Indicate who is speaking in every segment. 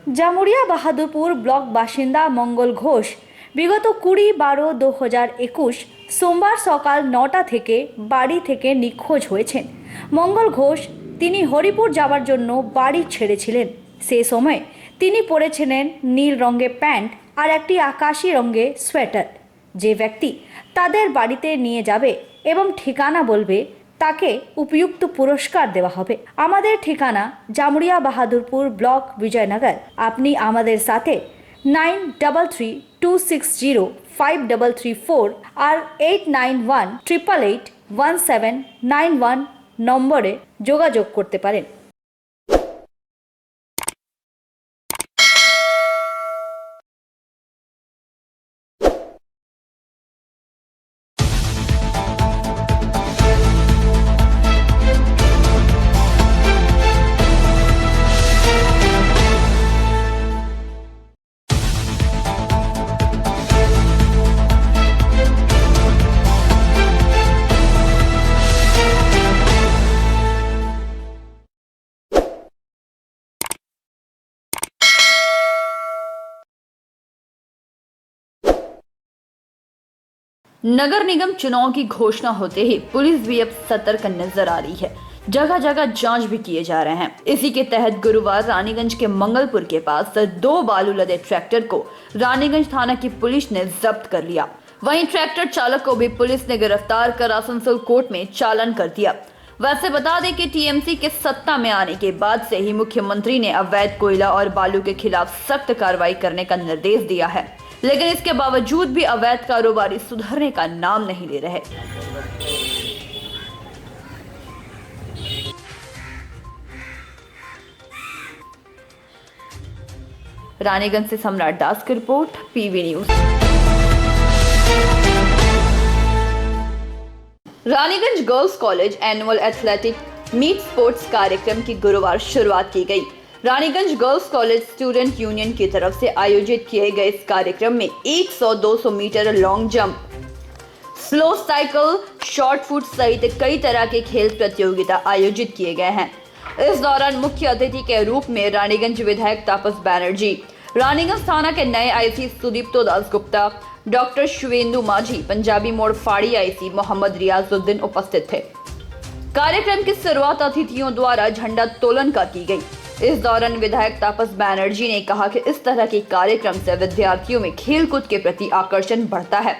Speaker 1: Jamuria Bahadurpur block বাসিন্দা মঙ্গল ঘোষ বিগত 20/12/2021 সোমবার সকাল 9টা থেকে বাড়ি থেকে নিখোঁজ হয়েছেন। মঙ্গল ঘোষ তিনি হরিপুর যাওয়ার জন্য বাড়ি ছেড়েছিলেন। সেই সময় তিনি পরেছিলেন নীল রঙের প্যান্ট আর একটি আকাশি রঙের সোয়েটার। যে ব্যক্তি তাদের বাড়িতে নিয়ে যাবে এবং ঠিকানা বলবে তাকে উপযুক্ত পুরস্কার দেওয়া হবে। আমাদের ঠিকানা জামুরিয়া বাহাদুরপুর ব্লক বিজয়নগর। আপনি আমাদের সাথে 9332605334 আর 8918881791 নম্বরে যোগাযোগ করতে পারেন।
Speaker 2: नगर निगम चुनाव की घोषणा होते ही पुलिस भी अब सतर्क नजर आ रही है। जगह जगह जांच भी किए जा रहे हैं। इसी के तहत गुरुवार रानीगंज के मंगलपुर के पास 2 बालू लदे ट्रैक्टर को रानीगंज थाना की पुलिस ने जब्त कर लिया। वहीं ट्रैक्टर चालक को भी पुलिस ने गिरफ्तार कर आसनसोल कोर्ट में चालान कर दिया। वैसे बता दें कि टीएमसी के सत्ता में आने के बाद से ही मुख्यमंत्री ने अवैध कोयला और बालू के खिलाफ सख्त कार्रवाई करने का निर्देश दिया है, लेकिन इसके बावजूद भी अवैध कारोबारी सुधरने का नाम नहीं ले रहे। रानीगंज से सम्राट दास की report, PV news. Raniganj girls college annual athletic meet sports कार्यक्रम की गुरुवार शुरुआत की गई। Raniganj girls college student union की तरफ से आयोजित किए गए इस कार्यक्रम में 100-200 metre long jump, slow cycle, shot put सहित कई तरह के खेल प्रतियोगिता आयोजित किए गए हैं। इस दौरान मुख्य अतिथि के रूप में रानीगंज विधायक तापस बैनर्जी, रानीगंज थाना के नए आईसी सुदीप्तो दास गुप्ता, डॉक्टर शुवेंदु माझी, पंजाबी मोड़ फाड़ी आईसी मोहम्मद रियाजुद्दीन उपस्थित थे। कार्यक्रम की शुरुआत अतिथियों द्वारा झंडा तोलन का की गई। इस दौरान विधायक तापस बैनर्जी ने कहा कि इस तरह के कार्यक्रम से विद्यार्थियों में खेलकूद के प्रति आकर्षण बढ़ता है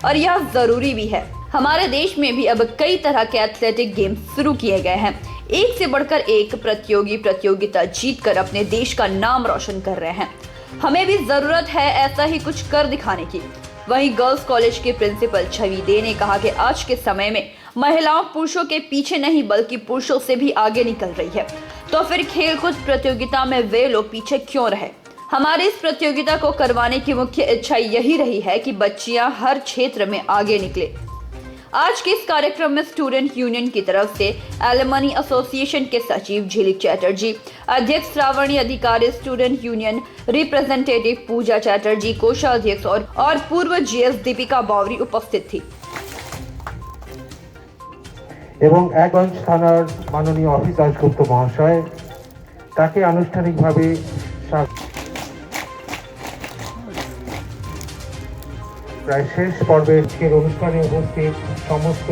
Speaker 2: और यह जरूरी भी है। हमारे देश में भी अब कई तरह के एथलेटिक गेम्स शुरू किए गए हैं। एक से बढ़कर एक प्रतियोगिता जीतकर अपने देश का नाम रोशन कर रहे हैं। हमें भी जरूरत है ऐसा ही कुछ कर दिखाने की। वहीं गर्ल्स कॉलेज के प्रिंसिपल छवि दे ने कहा कि आज के समय में महिलाओं पुरुषों के पीछे नहीं बल्कि पुरुषों से भी आगे निकल रही है, तो फिर खेलकूद प्रतियोगिता में वे लोग पीछे क्यों रहे। हमारी इस प्रतियोगिता को करवाने की मुख्य इच्छा यही रही है कि बच्चियां हर क्षेत्र में आगे निकले। आज के इस कार्यक्रम में स्टूडेंट यूनियन की तरफ से एलुमनी एसोसिएशन के सचिव झिलिक चैटर्जी, अध्यक्ष श्रावणी अधिकारी, स्टूडेंट यूनियन रिप्रेजेंटेटिव पूजा चैटर्जी, कोषाध्यक्ष और पूर्व जीएस दीपिका बावरी उपस्थित थी।
Speaker 3: এবং একগঞ্জ থানার মাননীয় অফিস দাশগুপ্ত মহাশয় তাকে আনুষ্ঠানিকভাবে প্রায় শেষ পর্বের অনুষ্ঠানে উপস্থিত সমস্ত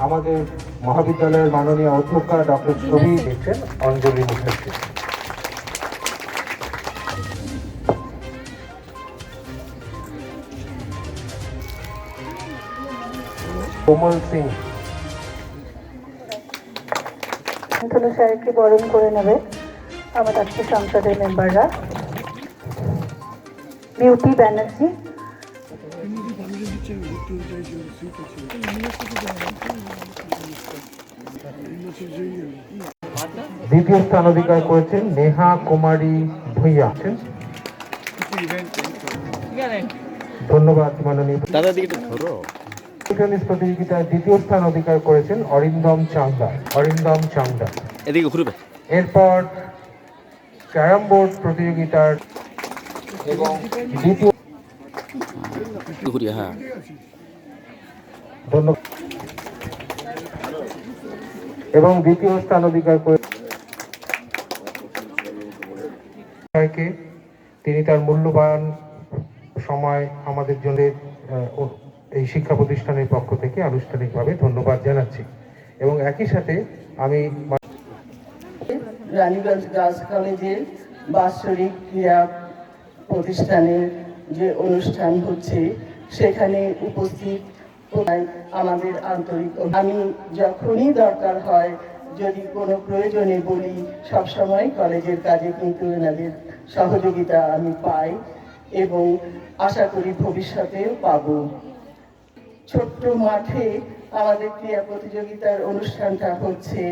Speaker 3: আমাদের মহাবিদ্যালয়ের মাননীয় অধ্যক্ষা ডক্টর ছবি দিচ্ছেন অঞ্জলি মুখার্জি। কোমল সিং
Speaker 4: স্যারকে বরণ করে নেবে আমাদের আজকে সংসদের মেম্বাররা। বিউটি ব্যানার্জি,
Speaker 3: দ্বিতীয় স্থান অধিকার করেছেন নেহা কুমারী ভূঁইয়া। ধন্যবাদ মাননীয় টেনিস প্রতিযোগিতায় দ্বিতীয় স্থান অধিকার করেছেন অরিন্দম চাংদা। এরপর ক্যারাম বোর্ড প্রতিযোগিতার এবং দ্বিতীয়
Speaker 5: ঘুরিয়ে হ্যাঁ
Speaker 3: ধন্যবাদ এবং দ্বিতীয় স্থান অধিকার করে তিনি তার মূল্যবান সময় আমাদের জন্য এই শিক্ষা প্রতিষ্ঠানের পক্ষ থেকে আনুষ্ঠানিকভাবে ধন্যবাদ জানাচ্ছি এবং একই সাথে আমি
Speaker 6: রানীগঞ্জ গার্লস কলেজের বাৎসরিক ক্রীড়া প্রতিষ্ঠানের যে অনুষ্ঠান হচ্ছে সেখানে উপস্থিত আমাদের আন্তরিক আমি যখনই দরকার হয় যদি কোনো প্রয়োজনে বলি সবসময় কলেজের কাজে কিন্তু এনাদের সহযোগিতা আমি পাই এবং আশা করি ভবিষ্যতেও পাবো। ছোট্ট মাঠে আমাদের ক্রীড়া প্রতিযোগিতার অনুষ্ঠানটা হচ্ছে,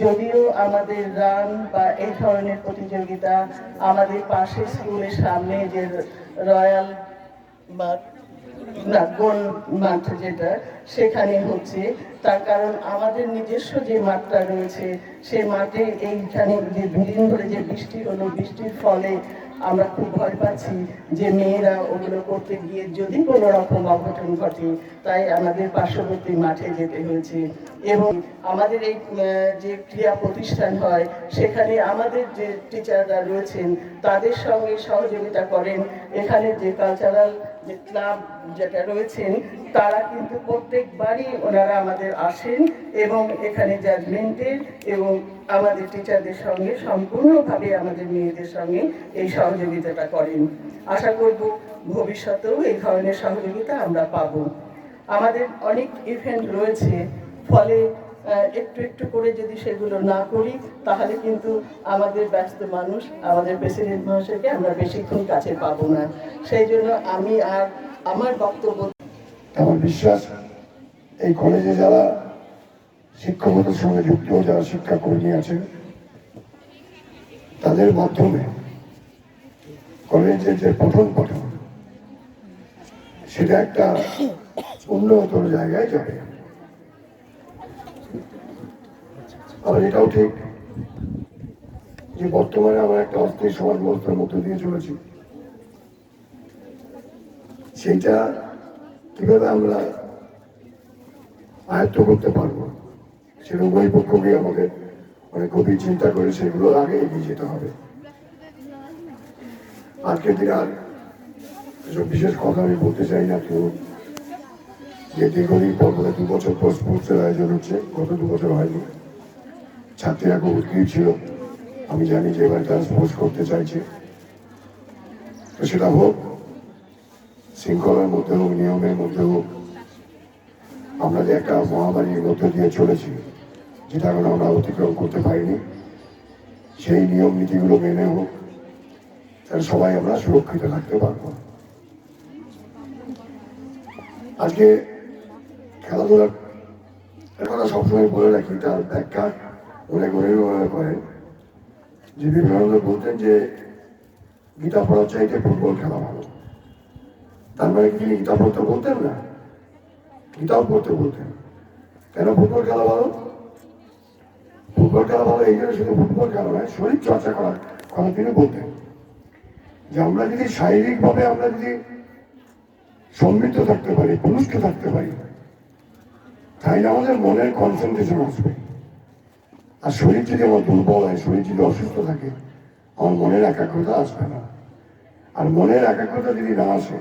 Speaker 6: যদিও আমাদের রান বা এই ধরনের প্রতিযোগিতা আমাদের পাশের স্কুলের সামনে যে রয়্যাল গোল মাঠ যেটা সেখানে হচ্ছে, তার কারণ আমাদের নিজস্ব যে মাঠটা রয়েছে সেই মাঠে এইখানে যে দুদিন ধরে যে বৃষ্টি হলো, বৃষ্টির ফলে আমরা খুব ভয় পাচ্ছি যে মেয়েরা ওগুলো করতে গিয়ে যদি কোনো রকম অঘটন ঘটে, তাই আমাদের পার্শ্ববর্তী মাঠে যেতে হয়েছে। এবং আমাদের এই যে ক্রীড়া প্রতিষ্ঠান হয় সেখানে আমাদের যে টিচাররা রয়েছেন তাদের সঙ্গে সহযোগিতা করেন। এখানে যে কালচারাল যে ক্লাব যেটা রয়েছেন তারা কিন্তু প্রত্যেকবারই ওনারা আমাদের আসেন এবং এখানে জাজমেন্টের এবং আমাদের টিচারদের সঙ্গে সম্পূর্ণভাবে আমাদের মেয়েদের সঙ্গে এই সহযোগিতাটা করেন। আশা করব ভবিষ্যতেও এই ধরনের সহযোগিতা আমরা পাব। আমাদের অনেক ইভেন্ট রয়েছে, ফলে একটু একটু করে যদি সেগুলো না করি তাহলে কিন্তু আমাদের ব্যস্ত মানুষ, আমাদের প্রেসিডেন্ট মহাশয়কে আমরা বেশিক্ষণ কাছে পাবো না। সেই জন্য আমি আর আমার বক্তব্য,
Speaker 7: আমার বিশ্বাস এই কলেজে যারা শিক্ষকতার সঙ্গে যুক্ত, যারা শিক্ষাকর্মী আছেন, তাদের মাধ্যমে কলেজের যে পঠন সেটা একটা উন্নতর জায়গায় যাবে। আবার এটাও ঠিক যে বর্তমানে আমরা একটা অস্থির সমাজ ব্যবস্থার মধ্য দিয়ে চলেছি, সেইটা কিভাবে আমরা আয়ত্ত করতে পারবো সেটা উভয় পক্ষকে আমাদের অনেক গভীর চিন্তা করে সেগুলো আগে এগিয়ে যেতে হবে। আজকের দিন আর এসব বিশেষ কথা আমি বলতে চাই না। তো যে দীর্ঘদিন পর 2 বছর পর স্পোর্টসের আয়োজন হচ্ছে, গত 2 বছর হয়নি। ছাত্রীরা খুব উৎকৃষ্ট ছিল, আমি জানি যে এবার তারা স্পোর্টস করতে চাইছে, তো সেটা হোক, শৃঙ্খলার মধ্যে হোক, নিয়মের মধ্যে হোক। আমরা যে একটা মহামারীর মধ্যে দিয়ে চলেছি যেটা এখন আমরা অতিক্রম করতে পারিনি, সেই নিয়ম নীতিগুলো মেনে হোক, তাহলে সবাই আমরা সুরক্ষিত থাকতে পারবো। আজকে খেলাধুলার কথা সবসময় বলে রাখি, তার ব্যাখ্যা অনেক অনেক করেন। যে বিবেকানন্দ বলতেন যে গীতা পড়ার চাইতে ফুটবল খেলা ভালো। তার মানে তিনি গীতা পড়তে বলতেন না, গীতাও পড়তে বলতেন। কেন ফুটবল খেলা ভালো? ফুটবল খেলা ভালো এই জন্য, শুধু ফুটবল খেলা নয়, শরীর চর্চা করার কথা তিনি বলতেন। যে আমরা যদি শারীরিকভাবে আমরা যদি সমৃদ্ধ থাকতে পারি, পুরুষ্ট থাকতে পারি, তাহলে আমাদের মনের কনসেন্ট্রেশন আসবে। আর শরীর যদি আমার দুর্বল হয়, শরীর যদি অসুস্থ থাকে, আমার মনের একাগ্রতা আসবে না। আর মনের একাগ্রতা যদি না আসে,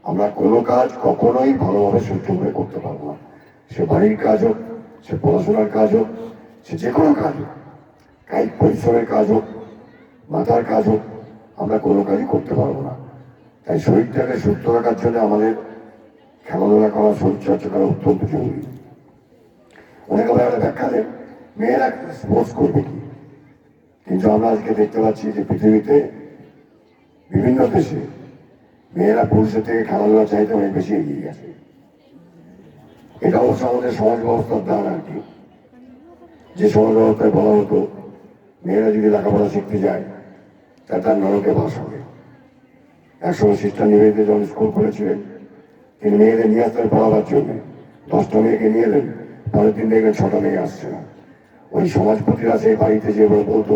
Speaker 7: আমরা কোনো কাজ কখনোই ভালোভাবে সহ্য করে করতে পারবো না। সে বাড়ির কাজ হোক, সে পড়াশোনার কাজ হোক, সে যে কোনো কাজ হোক, কায়িক পরিশ্রমের কাজ হোক, মাথার কাজ হোক, আমরা কোনো কাজই করতে পারবো না। তাই শরীরটাকে সুস্থ রাখার জন্য আমাদের খেলাধুলা করা, শরীরচর্চা করা অত্যন্ত জরুরি। অনেকে একটা ব্যাখ্যা দেন মেয়েরা স্পোর্টস করবে কি, কিন্তু আমরা আজকে দেখতে পাচ্ছি যে পৃথিবীতে বিভিন্ন দেশে মেয়েরা পুরুষের থেকে খেলাধুলা চাইতে অনেক বেশি এগিয়ে গেছে। এটা অবশ্য আমাদের সমাজ ব্যবস্থার দান আর কি। যে সমাজ ব্যবস্থায় বলা হতো মেয়েরা যদি লেখাপড়া শিখতে যায় তার নরকে বাস হবে। একসময় সিস্টার নিবেদিতা যখন স্কুল খুলেছিলেন, তিনি মেয়েদের নিয়ে আসতেন পড়াবার জন্য। 10টা মেয়েকে নিয়ে এলেন, পরের দিন দেখলেন 6টা মেয়ে আসছে না। ওই সমাজপতিরা সেই বাড়িতে যে বলতো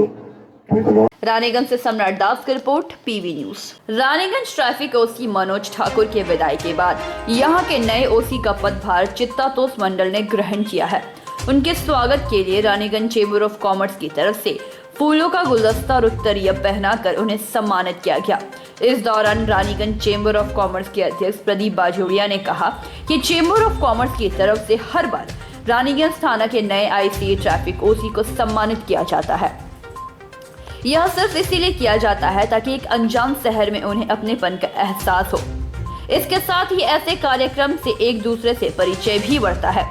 Speaker 7: তুমি তো নয়।
Speaker 2: रानीगंज से सम्राट दास की report PV news. Raniganj traffic OC Manoj Thakur के विदाई के बाद यहां के नए ओसी का पदभार चित्तातोष मंडल ने ग्रहण किया है। उनके स्वागत के लिए रानीगंज चेंबर ऑफ कॉमर्स की तरफ से फूलों का गुलदस्ता और उत्तरीय पहनाकर उन्हें सम्मानित किया गया। इस दौरान रानीगंज चेंबर ऑफ कॉमर्स के अध्यक्ष प्रदीप बाजोड़िया ने कहा कि चेंबर ऑफ कॉमर्स की तरफ से हर बार रानीगंज थाना के नए आईसीए ट्रैफिक ओसी को सम्मानित किया जाता है। यह सिर्फ इसीलिए किया जाता है ताकि एक अनजान शहर में उन्हें अपनेपन का एहसास हो। इसके साथ ही ऐसे कार्यक्रम से एक दूसरे से परिचय भी बढ़ता है।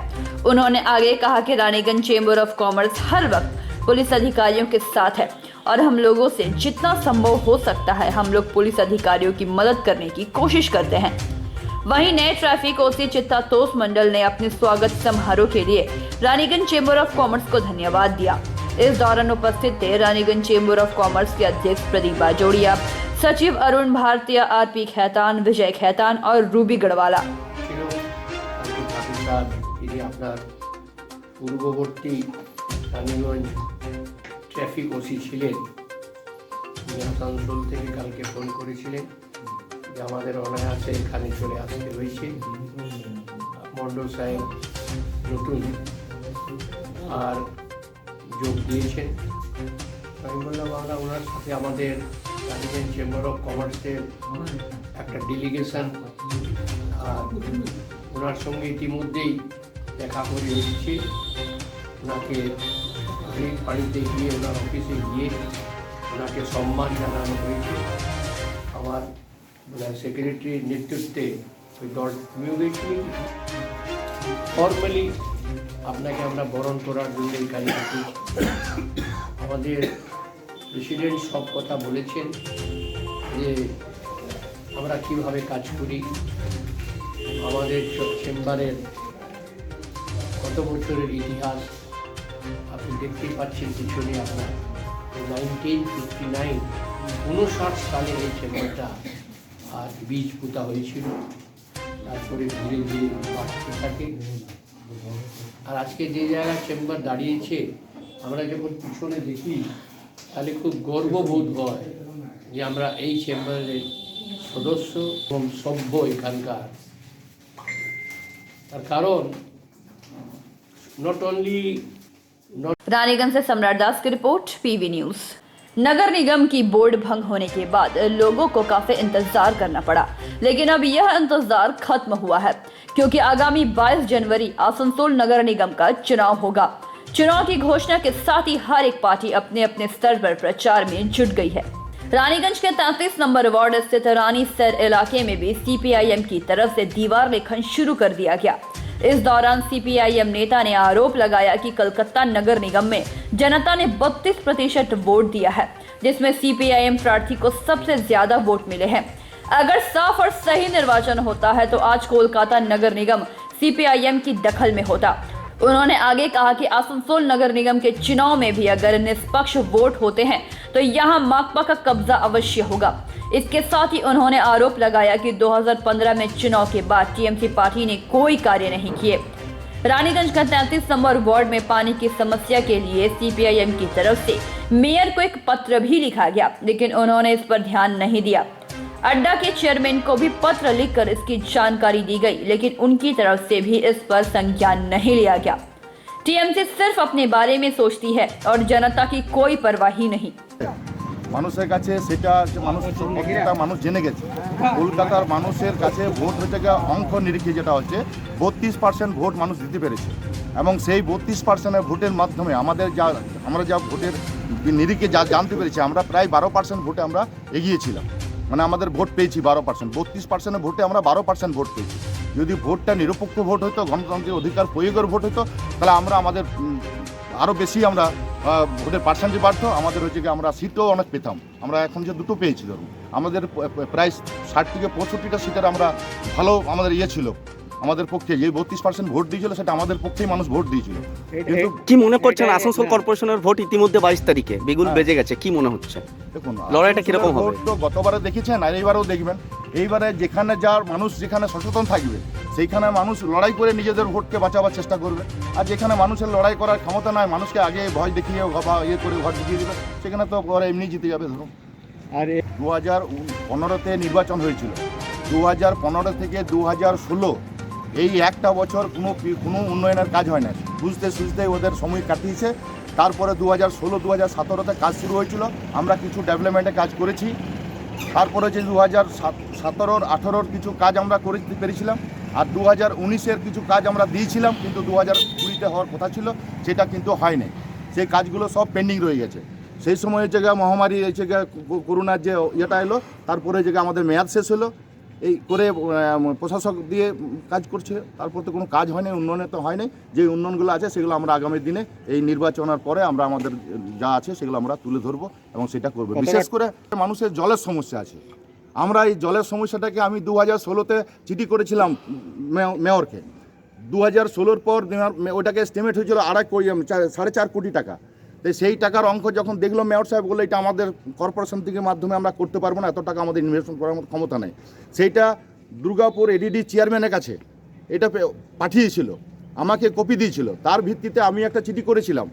Speaker 2: उन्होंने आगे कहा कि रानीगंज चेंबर ऑफ कॉमर्स हर वक्त पुलिस अधिकारियों के साथ है और हम लोगों से जितना संभव हो सकता है हम लोग पुलिस अधिकारियों की मदद करने की कोशिश करते हैं। वहीं नए ट्रैफिक ओसी चित्तातोष मंडल ने अपने स्वागत समारोह के लिए रानीगंज चेंबर ऑफ कॉमर्स को धन्यवाद दिया। इस दौरान उपस्थित थे रानीगंज चेंबर ऑफ कॉमर्स के अध्यक्ष प्रदीप बाजोड़िया, सचिव अरुण भारतीय, आरपी खैतान, विजय खैतान और रूबी गढ़वाला।
Speaker 5: তিনি আপনার পূর্ববর্তী রানীগঞ্জ ট্রাফিক ওসি ছিলেন। তিনি আসানসোল থেকে কালকে ফোন করেছিলেন যে আমাদের অনায়াসে এখানে চলে আসতে হয়েছে। মন্ডল সাহেব নতুন আর যোগ দিয়েছেন। আমি বললাম আমরা ওনার সাথে আমাদের রানীগঞ্জ চেম্বার অফ কমার্সের একটা ডেলিগেশন আর ওনার সঙ্গে ইতিমধ্যেই দেখা করে এসেছি। ওনাকে বাড়িতে গিয়ে ওনার অফিসে গিয়ে ওনাকে সম্মান জানানো হয়েছে। আমার সেক্রেটারির নেতৃত্বে ওই দল নিয়ে গেছি। ফর্মালি আপনাকে আমরা বরণ করার জন্য এখানে আছি। আমাদের প্রেসিডেন্ট সব কথা বলেছেন যে আমরা কীভাবে কাজ করি। আমাদের চেম্বারের কত বছরের ইতিহাস আপনি দেখতেই পাচ্ছেন পিছনে আপনার 1959 সালে এই চেম্বারটা আর বীজ পোতা হয়েছিল, তারপরে ধীরে ধীরে বাড়তে থাকে। আর আজকে যে জায়গায় চেম্বার দাঁড়িয়েছে আমরা যখন পিছনে দেখি তাহলে খুব গর্ববোধ হয় যে আমরা এই চেম্বারের সদস্য এবং সভ্য এখানকার। তার কারণ নট অনলি
Speaker 2: रानीगंज से सम्राट दास की रिपोर्ट पीवी न्यूज। नगर निगम की बोर्ड भंग होने के बाद लोगों को काफी इंतजार करना पड़ा, लेकिन अब यह इंतजार खत्म हुआ है क्योंकि आगामी 22 जनवरी आसनसोल नगर निगम का चुनाव होगा। चुनाव की घोषणा के साथ ही हर एक पार्टी अपने अपने स्तर पर प्रचार में जुट गई है। रानीगंज के 33 नंबर वार्ड स्थित रानी सर इलाके में भी सीपीआईएम की तरफ से दीवार लेखन शुरू कर दिया गया। इस दौरान सीपीआईएम नेता ने आरोप लगाया कि कलकत्ता नगर निगम में जनता ने 32% वोट दिया है, जिसमें सीपीआईएम प्रार्थी को सबसे ज्यादा वोट मिले हैं। अगर साफ और सही निर्वाचन होता है तो आज कोलकाता नगर निगम सीपीआईएम की दखल में होता। उन्होंने आगे कहा कि आसनसोल नगर निगम के चुनाव में भी अगर निष्पक्ष वोट होते हैं तो यहाँ माकपा का कब्जा अवश्य होगा। इसके साथ ही उन्होंने आरोप लगाया कि 2015 में चुनाव के बाद टीएमसी पार्टी ने कोई कार्य नहीं किए। रानीगंज का 33 नंबर वार्ड में पानी की समस्या के लिए सीपीआईएम की तरफ से मेयर को एक पत्र भी लिखा गया, लेकिन उन्होंने इस पर ध्यान नहीं दिया। अड्डा के चेयरमैन को भी पत्र लिखकर इसकी जानकारी दी गई, लेकिन उनकी तरफ से भी इस पर संज्ञान नहीं लिया गया। टीएमसी सिर्फ अपने बारे में सोचती है और जनता की कोई परवाह ही नहीं।
Speaker 8: মানুষের কাছে সেটা মানুষ জেনে গেছে। কলকাতার মানুষের কাছে ভোট হচ্ছে অঙ্ক নিরীক্ষে যেটা হচ্ছে 32% ভোট মানুষ দিতে পেরেছে এবং সেই 32% ভোটের মাধ্যমে আমরা যা ভোটের নিরীক্ষে যা জানতে পেরেছি আমরা প্রায় 12% ভোটে আমরা এগিয়েছিলাম। মানে আমাদের ভোট পেয়েছি 12%, 32% ভোটে আমরা 12% ভোট পেয়েছি। যদি ভোটটা নিরপেক্ষ ভোট হতো, গণতন্ত্রের অধিকার প্রয়োগের ভোট হতো, তাহলে আমাদের আরও বেশি আমরা ভোটের পার্সেন্টেজ বাড়তো, আমাদের হচ্ছে কি আমরা সিটও অনেক পেতাম। আমরা এখন যে দুটো পেয়েছি ধরুন, আমাদের প্রায় 60 থেকে 65টা সিটের আমরা ভালো আমাদের ছিল আমাদের পক্ষে। যে 32% ভোট দিয়েছিল সেটা আমাদের পক্ষেই মানুষ ভোট দিয়েছিল। কিন্তু
Speaker 9: কি মনে করছেন আসানসোল কর্পোরেশনের ভোট ইতিমধ্যে 22 তারিখে বিগুল বেজে গেছে, কি মনে হচ্ছে
Speaker 8: দেখুন
Speaker 9: লড়াইটা কিরকম হবে?
Speaker 8: ভোট তো গতবারে দেখেছেন আর এইবারেও দেখবেন। এইবারে যেখানে যার মানুষ যেখানে সচেতন থাকবে সেইখানে মানুষ লড়াই করে নিজেদের ভোটকে বাঁচাবার চেষ্টা করবে। আর যেখানে মানুষের লড়াই করার ক্ষমতা নয়, মানুষকে আগে ভয় দেখিয়ে বা ইয়ে করে ভোট দেখিয়ে দেবে, সেখানে তো পরে এমনি জিতে যাবে। ধরুন আর 2015-তে নির্বাচন হয়েছিল, 2015 থেকে 2016 এই একটা বছর কোনো উন্নয়নের কাজ হয় না। বুঝতে ওদের সময় কাটিয়েছে। তারপরে 2016-2017-তে কাজ শুরু হয়েছিল, আমরা কিছু ডেভেলপমেন্টে কাজ করেছি। তারপরে যে 2017-18 কিছু কাজ আমরা করতে পেরেছিলাম, আর 2019-এর কিছু কাজ আমরা দিয়েছিলাম, কিন্তু 2020-তে হওয়ার কথা ছিল, সেটা কিন্তু হয়নি। সেই কাজগুলো সব পেন্ডিং রয়ে গেছে। সেই সময় জায়গায় মহামারী জায়গায় করোনার যে ইয়েটা এলো, তারপরে জায়গায় আমাদের মেয়াদ শেষ হলো, এই করে প্রশাসক দিয়ে কাজ করছে, তারপর তো কোনো কাজ হয়নি, উন্নয়নে তো হয়নি। যে উন্নয়নগুলো আছে সেগুলো আমরা আগামী দিনে এই নির্বাচনের পরে আমরা আমাদের যা আছে সেগুলো আমরা তুলে ধরবো এবং সেটা করবো। বিশেষ করে মানুষের জলের সমস্যা আছে। আমরা এই জলের সমস্যাটাকে আমি 2016-তে চিঠি করেছিলাম মেয়রকে। 2016-র পর ওটাকে এস্টিমেট হয়েছিল 4.5 কোটি টাকা। তাই সেই টাকার অঙ্ক যখন দেখলো মেয়র সাহেব বললো এটা আমাদের কর্পোরেশন থেকে মাধ্যমে আমরা করতে পারবো না, এত টাকা আমাদের ইনভেস্টমেন্ট করার মতো ক্ষমতা নেই। সেইটা দুর্গাপুর এডিডি চেয়ারম্যানের কাছে এটা পাঠিয়েছিল, আমাকে কপি দিয়েছিল। তার ভিত্তিতে আমি একটা চিঠি করেছিলাম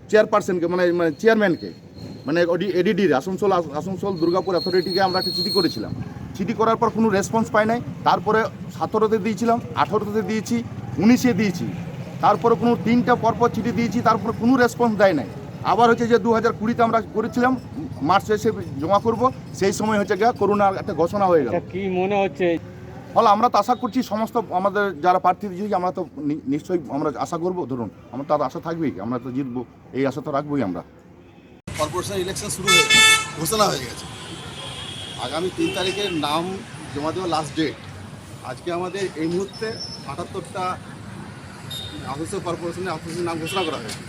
Speaker 8: চেয়ারপারসনকে, মানে চেয়ারম্যানকে, মানে এডিডির আসানসোল দুর্গাপুর অথরিটিকে আমরা একটা চিঠি করেছিলাম। চিঠি করার পর কোনো রেসপন্স পাই নাই। তারপরে 17-তে দিয়েছিলাম, 18-তে দিয়েছি, 19-এ দিয়েছি। তারপরে কোনো 3টা পরপর চিঠি দিয়েছি, তারপরে কোনো রেসপন্স দেয় নাই। আবার হচ্ছে যে 2020-তে আমরা করেছিলাম, মার্চ শেষে জমা করব, সেই সময় হচ্ছে গিয়ে করোনার একটা ঘোষণা হয়ে গেল।
Speaker 10: কি মনে হচ্ছে?
Speaker 8: ফলে আমরা তো আশা করছি সমস্ত আমাদের যারা প্রার্থী দিয়েছি, আমরা তো নিশ্চয়ই আমরা আশা করব। ধরুন আমার তো আশা থাকবেই, আমরা তো জিতবো, এই আশা তো রাখবোই আমরা।
Speaker 11: কর্পোরেশন ইলেকশন শুরু হয়ে ঘোষণা হয়ে গেছে। আগামী 3 তারিখের নাম জমা দেওয়া লাস্ট ডেট। আজকে আমাদের এই মুহূর্তে 78টা আসানসোল কর্পোরেশনের অফিসের নাম ঘোষণা করা হয়েছে।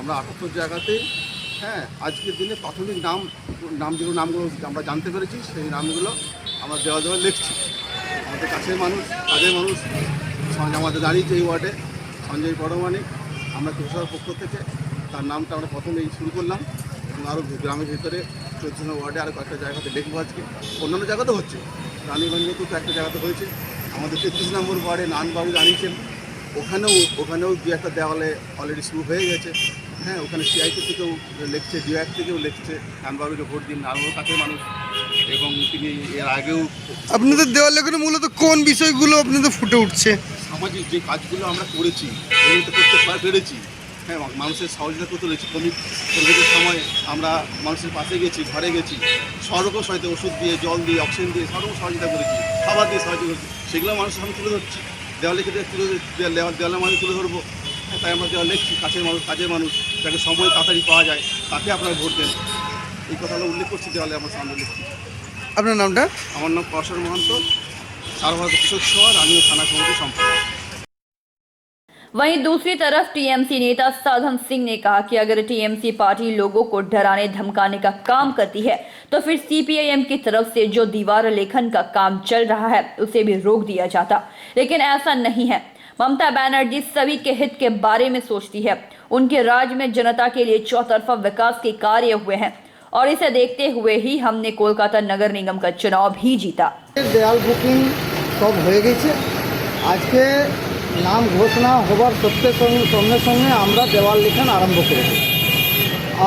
Speaker 11: আমরা 78 জায়গাতেই আজকের দিনে প্রাথমিক যেগুলো নামগুলো আমরা জানতে পেরেছি, সেই নামগুলো আমরা দেওয়া লিখছি। আমাদের কাছের মানুষ, কাজের মানুষ আমাদের দাঁড়িয়েছে এই ওয়ার্ডে সঞ্জয় পরমাণিক। আমরা কৃষকের পক্ষ থেকে তার নামটা আমরা প্রথমেই শুরু করলাম এবং আরও গ্রামের ভিতরে 14 ওয়ার্ডে আরও কয়েকটা জায়গাতে দেখবো। আজকে অন্যান্য জায়গাতেও হচ্ছে, রানীগঞ্জে তো একটা জায়গাতে হয়েছে। আমাদের 33 নম্বর ওয়ার্ডে নানবাড়ি দাঁড়িয়েছেন, ওখানেও দু একটা দেওয়ালে অলরেডি শুরু হয়ে গেছে। ওখানে সিআইটি থেকেও লিখছে, ডিওয়াক থেকেও লিখছে নানবাড়িকে ভোট দিন। আরও কাছের মানুষ এবং তিনি এর আগেও
Speaker 12: আপনাদের দেওয়াল লেখনে মূলত কোন বিষয়গুলো আপনাদের ফুটে উঠছে?
Speaker 11: সামাজিক যে কাজগুলো আমরা করেছি, এগুলো করতে পেরেছি। মানুষের সহযোগিতা করতে পেরেছি। কোভিডের সময় আমরা মানুষের পাশে গেছি, ঘরে গেছি, সবরকম সহায়তা, ওষুধ দিয়ে, জল দিয়ে, অক্সিজেন দিয়ে সবরকম সহযোগিতা করেছি, খাবার দিয়ে সহযোগিতা করেছি। সেগুলো মানুষের সামনে তুলে ধরছি, দেওয়ালে দেওয়ালে মানুষ তুলে ধরবো। তাই আমরা দেওয়াল লিখছি। কাছের মানুষ যাকে সময় তাড়াতাড়ি পাওয়া যায় তাকে আপনারা ভোট দেন, এই কথাগুলো উল্লেখ করছি দেওয়ালে আমার সামনে লিখছি।
Speaker 12: আপনার নামটা?
Speaker 11: আমার নাম প্রসার মহন্ত, সারা ভারত কৃষক সভা রানীয় থানা কমিটি সম্পাদক।
Speaker 2: वहीं दूसरी तरफ टीएमसी नेता साधन सिंह ने कहा कि अगर टीएमसी पार्टी लोगों को डराने धमकाने का काम करती है तो फिर सीपीआईएम की तरफ से जो दीवार लेखन का काम चल रहा है उसे भी रोक दिया जाता, लेकिन ऐसा नहीं है। ममता बनर्जी सभी के हित के बारे में सोचती है। उनके राज में जनता के लिए चौतरफा विकास के कार्य हुए हैं और इसे देखते हुए ही हमने कोलकाता नगर निगम का चुनाव भी जीता।
Speaker 13: দেয়াল বুকিং সব হয়ে গেছে। আজকে নাম ঘোষণা হবার সঙ্গে সঙ্গে আমরা দেওয়াল লেখন আরম্ভ করেছি।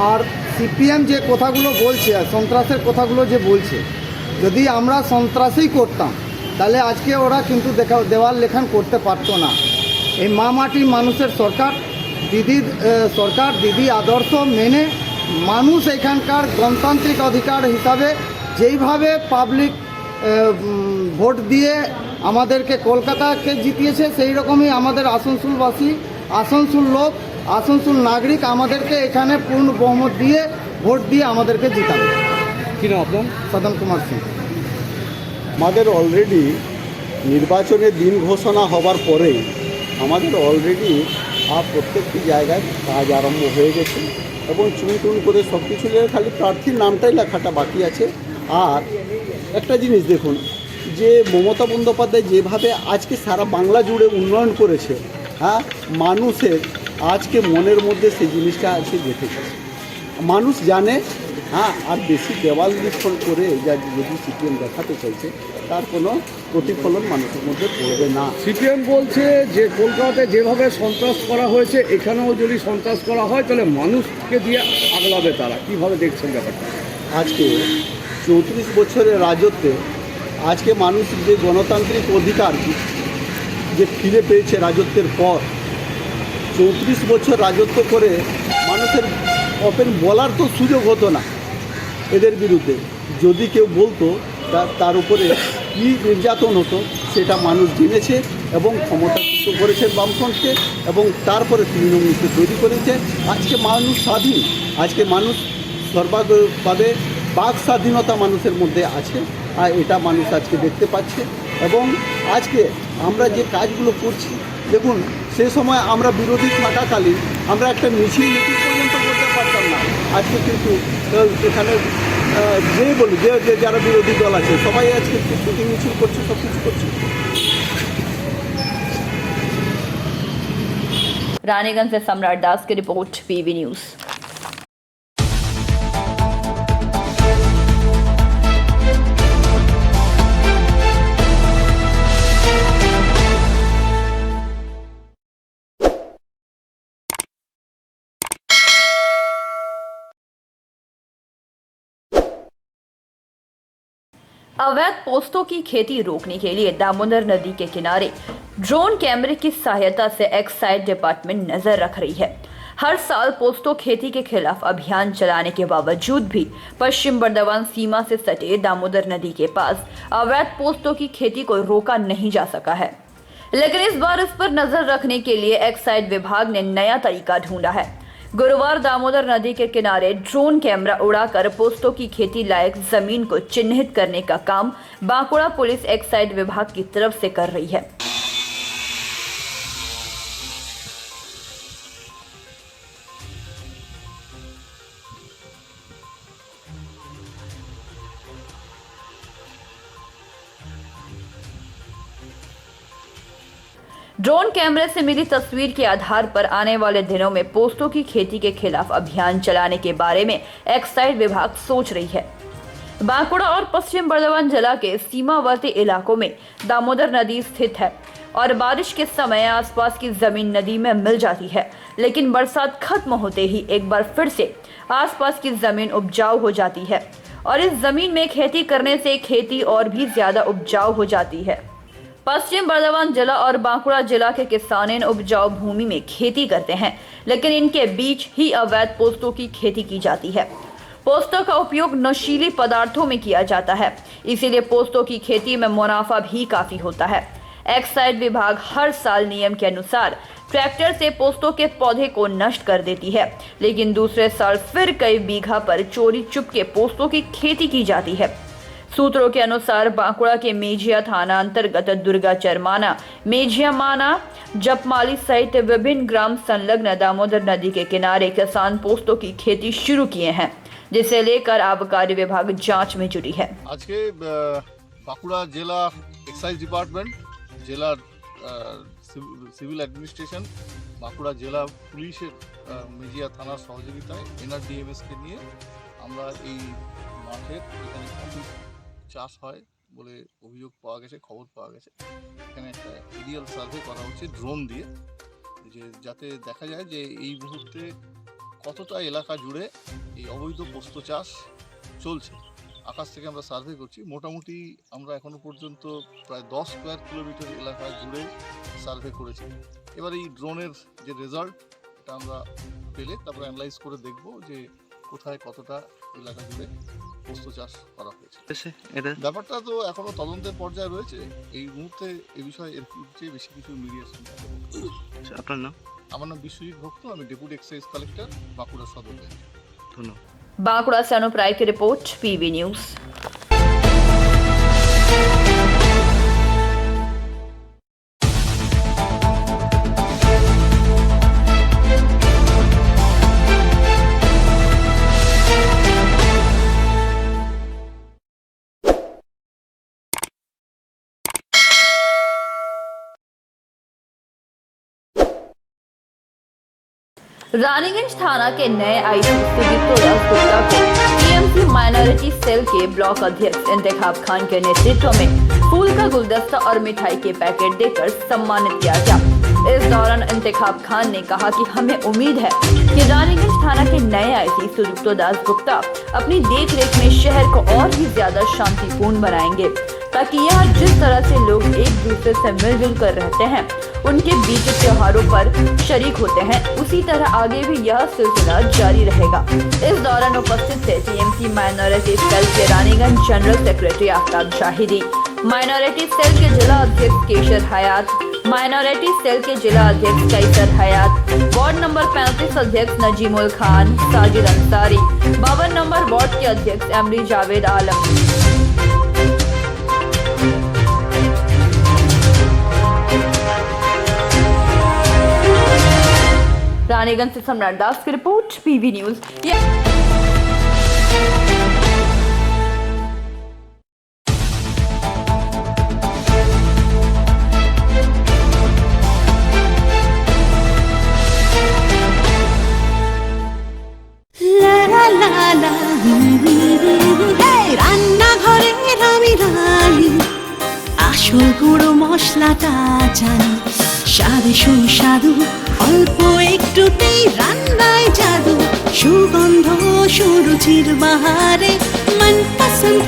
Speaker 13: আর সিপিএম যে কথাগুলো বলছে, সন্ত্রাসের কথাগুলো যে বলছে, যদি আমরা সন্ত্রাসই করতাম তাহলে আজকে ওরা কিন্তু দেওয়াল লেখন করতে পারতো না। এই মা মাটির মানুষের সরকার দিদি আদর্শ মেনে মানুষ এখানকার গণতান্ত্রিক অধিকার হিসাবে যেইভাবে পাবলিক ভোট দিয়ে আমাদেরকে কলকাতাকে জিতিয়েছে, সেই রকমই আমাদের আসানসোলবাসী, আসানসোল লোক, আসানসোল নাগরিক আমাদেরকে এখানে পূর্ণ বহুমত দিয়ে ভোট দিয়ে আমাদেরকে জিতাবে।
Speaker 12: কি নাম আপনার?
Speaker 13: সদন কুমার সিং।
Speaker 14: আমাদের অলরেডি নির্বাচনের দিন ঘোষণা হবার পরেই আমাদের অলরেডি প্রত্যেকটি জায়গায় কাজ আরম্ভ হয়ে গেছে এবং চুন করে সব কিছু খালি প্রার্থীর নামটাই লেখাটা বাকি আছে। আর একটা জিনিস দেখুন, যে মমতা বন্দ্যোপাধ্যায় যেভাবে আজকে সারা বাংলা জুড়ে উন্নয়ন করেছে, মানুষের আজকে মনের মধ্যে সেই জিনিসটা আজকে গেঁথে গেছে। মানুষ জানে, আর বেশি দেওয়াল লিখন করে যা যদি সিপিএম দেখাতে চাইছে তার কোনো প্রতিফলন মানুষের মধ্যে পড়বে না।
Speaker 12: সিপিএম বলছে যে কলকাতাতে যেভাবে সন্ত্রাস করা হয়েছে এখানেও যদি সন্ত্রাস করা হয় তাহলে মানুষকে দিয়ে আগলাবে তারা, কিভাবে দেখছেন ব্যাপারটা?
Speaker 14: আজকে 34 বছরের রাজত্বে আজকে মানুষ যে গণতান্ত্রিক অধিকার যে ফিরে পেয়েছে রাজত্বের পর, 34 বছর রাজত্ব করে মানুষের ওপেন বলার তো সুযোগ হতো না এদের বিরুদ্ধে। যদি কেউ বলতো তার উপরে কী নির্যাতন হতো সেটা মানুষ জেনেছে এবং ক্ষমতাচ্যুত করেছে বামফ্রন্টকে, এবং তারপরে তৃণমূলকে তৈরি করেছে। আজকে মানুষ স্বাধীন, আজকে মানুষ সর্বাধিকভাবে বাক স্বাধীনতা মানুষের মধ্যে আছে, আর এটা মানুষ আজকে দেখতে পাচ্ছে। এবং আজকে আমরা যে কাজগুলো করছি, দেখুন সে সময় আমরা বিরোধী থাকাকালীন আমরা একটা মিছিল পর্যন্ত করতে পারতাম না। আজকে কিন্তু এখানে যেই বলি যে যারা বিরোধী দল আছে সবাই আজকে মিটিং মিছিল করছে, সব কিছু করছে।
Speaker 2: रानीगंज से सम्राट दास की रिपोर्ट, पीवी न्यूज। अवैध पोस्तों की खेती रोकने के लिए दामोदर नदी के किनारे ड्रोन कैमरे की सहायता से एक्साइज डिपार्टमेंट नजर रख रही है। हर साल पोस्तों खेती के खिलाफ अभियान चलाने के बावजूद भी पश्चिम बर्दवान सीमा से सटे दामोदर नदी के पास अवैध पोस्तों की खेती को रोका नहीं जा सका है। लेकिन इस बार इस पर नजर रखने के लिए एक्साइज विभाग ने नया तरीका ढूंढा है। गुरुवार दामोदर नदी के किनारे ड्रोन कैमरा उड़ाकर पोस्तों की खेती लायक जमीन को चिन्हित करने का काम बांकुड़ा पुलिस एक्साइज विभाग की तरफ से कर रही है। ड्रोन कैमरे से मिली तस्वीर के आधार पर आने वाले दिनों में पोस्तों की खेती के खिलाफ अभियान चलाने के बारे में एक्साइज विभाग सोच रही है। बांकुड़ा और पश्चिम बर्दवान जिला के सीमावर्ती इलाकों में दामोदर नदी स्थित है और बारिश के समय आसपास की जमीन नदी में मिल जाती है, लेकिन बरसात खत्म होते ही एक बार फिर से आसपास की जमीन उपजाऊ हो जाती है और इस जमीन में खेती करने से खेती और भी ज्यादा उपजाऊ हो जाती है। पश्चिम बर्दवान जिला और बांकुड़ा जिला के किसान इन उपजाऊ भूमि में खेती करते हैं, लेकिन इनके बीच ही अवैध पोस्तों की खेती की जाती है। पोस्तों का उपयोग नशीली पदार्थों में किया जाता है, इसीलिए पोस्तों की खेती में मुनाफा भी काफी होता है। एक्साइज विभाग हर साल नियम के अनुसार ट्रैक्टर से पोस्तों के पौधे को नष्ट कर देती है, लेकिन दूसरे साल फिर कई बीघा पर चोरी चुपके पोस्तों की खेती की जाती है। सूत्रों के अनुसार बांकुड़ा के मेझिया थाना अंतर्गत दुर्गा चरमाना, मेझिया माना, जपमाली सहित विभिन्न ग्राम संलग्न दामोदर नदी के किनारे किसान पोस्तों की खेती शुरू किए हैं, जिसे लेकर आबकारी विभाग जांच में जुटी है।
Speaker 8: आज के बांकुड़ा जिला एक्साइज डिपार्टमेंट, जिला सिविल एडमिनिस्ट्रेशन, बांकुड़ा जिला पुलिस मेझिया थाना सहयोगिताয় NRDMS কে নিয়ে আমরা এই মাঠে এখানে কফি চাষ হয় বলে অভিযোগ পাওয়া গেছে, খবর পাওয়া গেছে। এখানে একটা এরিয়াল সার্ভে করা হচ্ছে ড্রোন দিয়ে, যে যাতে দেখা যায় যে এই মুহূর্তে কতটা এলাকা জুড়ে এই অবৈধ পোস্ত চাষ চলছে। আকাশ থেকে আমরা সার্ভে করছি, মোটামুটি আমরা এখনো পর্যন্ত প্রায় 10 স্কোয়ার কিলোমিটার এলাকা জুড়ে সার্ভে করেছি। এবার এই ড্রোনের যে রেজাল্ট এটা আমরা পেলে তারপরে অ্যানালাইজ করে দেখব যে কোথায় কতটা এলাকা জুড়ে পোস্ত চাষ করা হয়েছে। ব্যাপারটা তো এখনো তদন্তের পর্যায়ে রয়েছে। এই মুহূর্তে এই বিষয়ে এর চেয়ে বেশি কিছু মিডিয়ার সঙ্গে
Speaker 9: আপনার নাম?
Speaker 8: আমার নাম বিশ্বজিৎ ভক্ত, আমি ডেপুটি এক্সাইজ কালেক্টর, বাঁকুড়া সদর।
Speaker 9: ধন্যবাদ।
Speaker 2: बांकुड़ा से अनुप राय की रिपोर्ट, पीवी न्यूज। रानीगंज थाना के नए आईजी सुदीप्तो दास गुप्ता को टीएमसी माइनर माइनॉरिटी सेल के ब्लॉक अध्यक्ष इंतखाब खान के नेतृत्व में फूल का गुलदस्ता और मिठाई के पैकेट देकर सम्मानित किया गया। इस दौरान इंतखाब खान ने कहा कि हमें उम्मीद है कि रानीगंज थाना के नए आईसी सुदीप्तो दास गुप्ता अपनी देखरेख में शहर को और भी ज्यादा शांतिपूर्ण बनाएंगे, ताकि यह जिस तरह से लोग एक दूसरे से मिलजुल कर रहते हैं, उनके बीच त्योहारों पर शरीक होते हैं, उसी तरह आगे भी यह सिलसिला जारी रहेगा। इस दौरान उपस्थित थे टीएमसी माइनॉरिटी सेल के Raniganj general secretary Aftab Shahidi, minority cell के जिला अध्यक्ष केशर हयात, माइनॉरिटी सेल के जिला अध्यक्ष कैसर हयात, वार्ड नंबर 35 अध्यक्ष नजीमुल खान, साजिद अंसारी, 52 नंबर वार्ड के अध्यक्ष एमडी जावेद आलम। रानीगंज से सम्राट दास की रिपोर्ट, पीवी न्यूज।
Speaker 10: রান্নাঘরের আমি রানী, আসল গুঁড়ো মশলাটা জানি, স্বাদে সুস্বাদু অল্প একটুতেই রান্নায় জাদু, সুগন্ধ সুরুচির বাহারে মনপসন্দ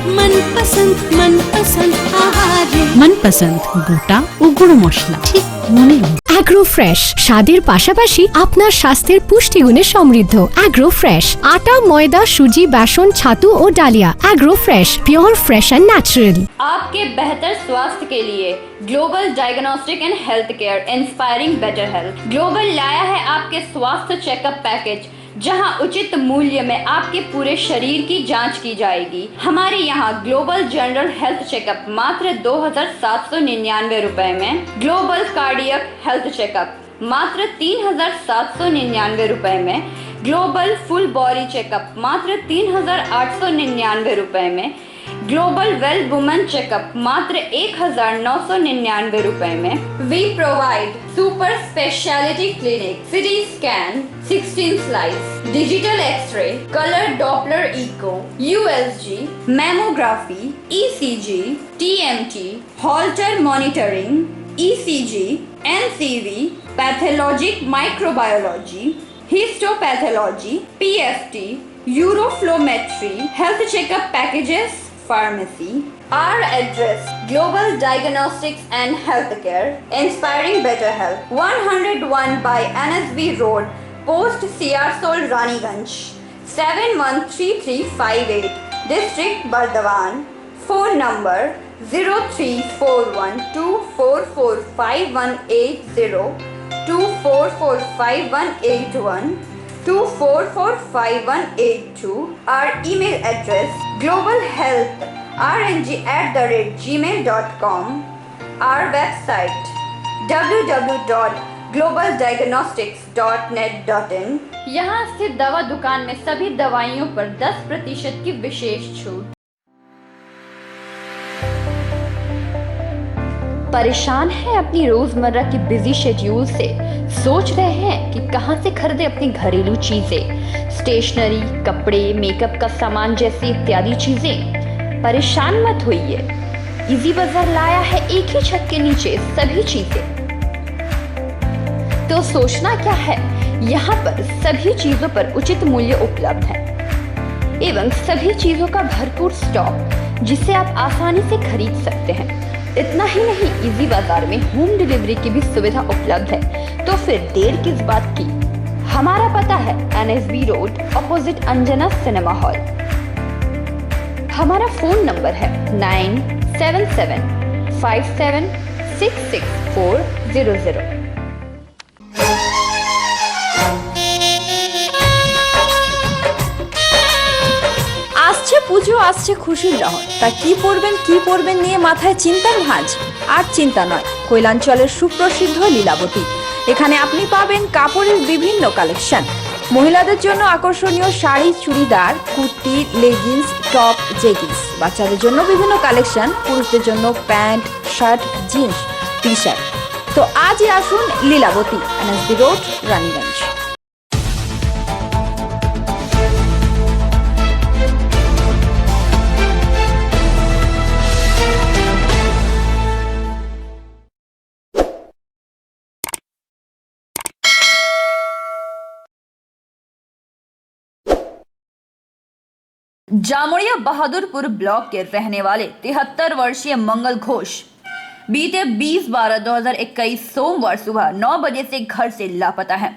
Speaker 10: আহারে।
Speaker 15: মনপসন্দ গোটা ও গুঁড়ো মশলা ঠিক মনে। অ্যাগ্রো ফ্রেশ স্বাদের পাশাপাশি আপনার স্বাস্থ্যের পুষ্টিগুণে সমৃদ্ধ। অ্যাগ্রো ফ্রেশ আটা, ময়দা, সুজি, বেসন, ছাতু ও ডালিয়া। Agro fresh pure fresh and natural.
Speaker 2: आपके बेहतर स्वास्थ्य के लिए global diagnostic and health care inspiring better health global लाया है आपके स्वास्थ्य चेकअप पैकेज, जहां उचित मूल्य में आपके पूरे शरीर की जांच की जाएगी। हमारे यहां ग्लोबल जनरल हेल्थ चेकअप मात्र 2799 रुपए में, ग्लोबल कार्डियक हेल्थ चेकअप मात्र 3799 रुपए में, ग्लोबल फुल बॉडी चेकअप मात्र 3899 रुपए में, ग्लोबल वेल वुमेन चेकअप मात्र 1999 रुपए में। We provide super speciality clinic, CT scan, 16 slice, digital x ray, colour doppler echo, USG, mammography, ECG, TMT, holter monitoring, ECG, NCV, pathologic microbiology, histopathology, PFT, uroflowmetry, health checkup packages, pharmacy. Our address: Global Diagnostics and Healthcare, Inspiring Better Health, 101 by NSB Road, Post Siarsol, Raniganj, 713358, District Bardhaman. Phone number 0341244580, 24458181, 24458182. Our email address: globalhealthrng@gmail.com. Our website: www.globaldiagnostics.net.in. यहाँ स्थित दवा दुकान में सभी दवाइयों पर 10% की विशेष छूट। परेशान है अपनी रोजमर्रा की बिजी शेड्यूल से? सोच रहे हैं कि कहां से खरीदे अपनी घरेलू चीजें, स्टेशनरी, कपड़े, मेकअप का सामान जैसी इत्यादि चीजें? परेशान मत होइए, इजी बाजार लाया है एक ही छत के नीचे सभी चीजें। तो सोचना क्या है, यहाँ पर सभी चीजों पर उचित मूल्य उपलब्ध है एवं सभी चीजों का भरपूर स्टॉक, जिसे आप आसानी से खरीद सकते हैं। इतना ही नहीं, इजी बाजार में होम डिलीवरी की भी सुविधा उपलब्ध है। तो फिर देर किस बात की? हमारा पता है NSB road, opposite Anjana cinema hall. हमारा फोन नंबर है 9775766400।
Speaker 1: আসছে পুজো, আসছে খুশির লহর, তা কি পরবেন নিয়ে মাথায় চিন্তার ভাঁজ। আর চিন্তা নয়, কৈলাঞ্চলের সুপ্রসিদ্ধ লীলাবতী। এখানে আপনি পাবেন কাপড়ের বিভিন্ন কালেকশন, মহিলাদের জন্য আকর্ষণীয় sari, churidar, kurti, leggings, top, jeggings, বাচ্চাদের জন্য বিভিন্ন কালেকশন, পুরুষদের জন্য pant, shirt, jeans, T shirt. তো আজই আসুন Leelavati, NSB road, Raniganj.
Speaker 2: Jamuria Bahadurpur block के रहने वाले 73 वर्षीय मंगल घोष बीते 20/12/2021 सोमवार सुबह 9 बजे से घर से लापता है।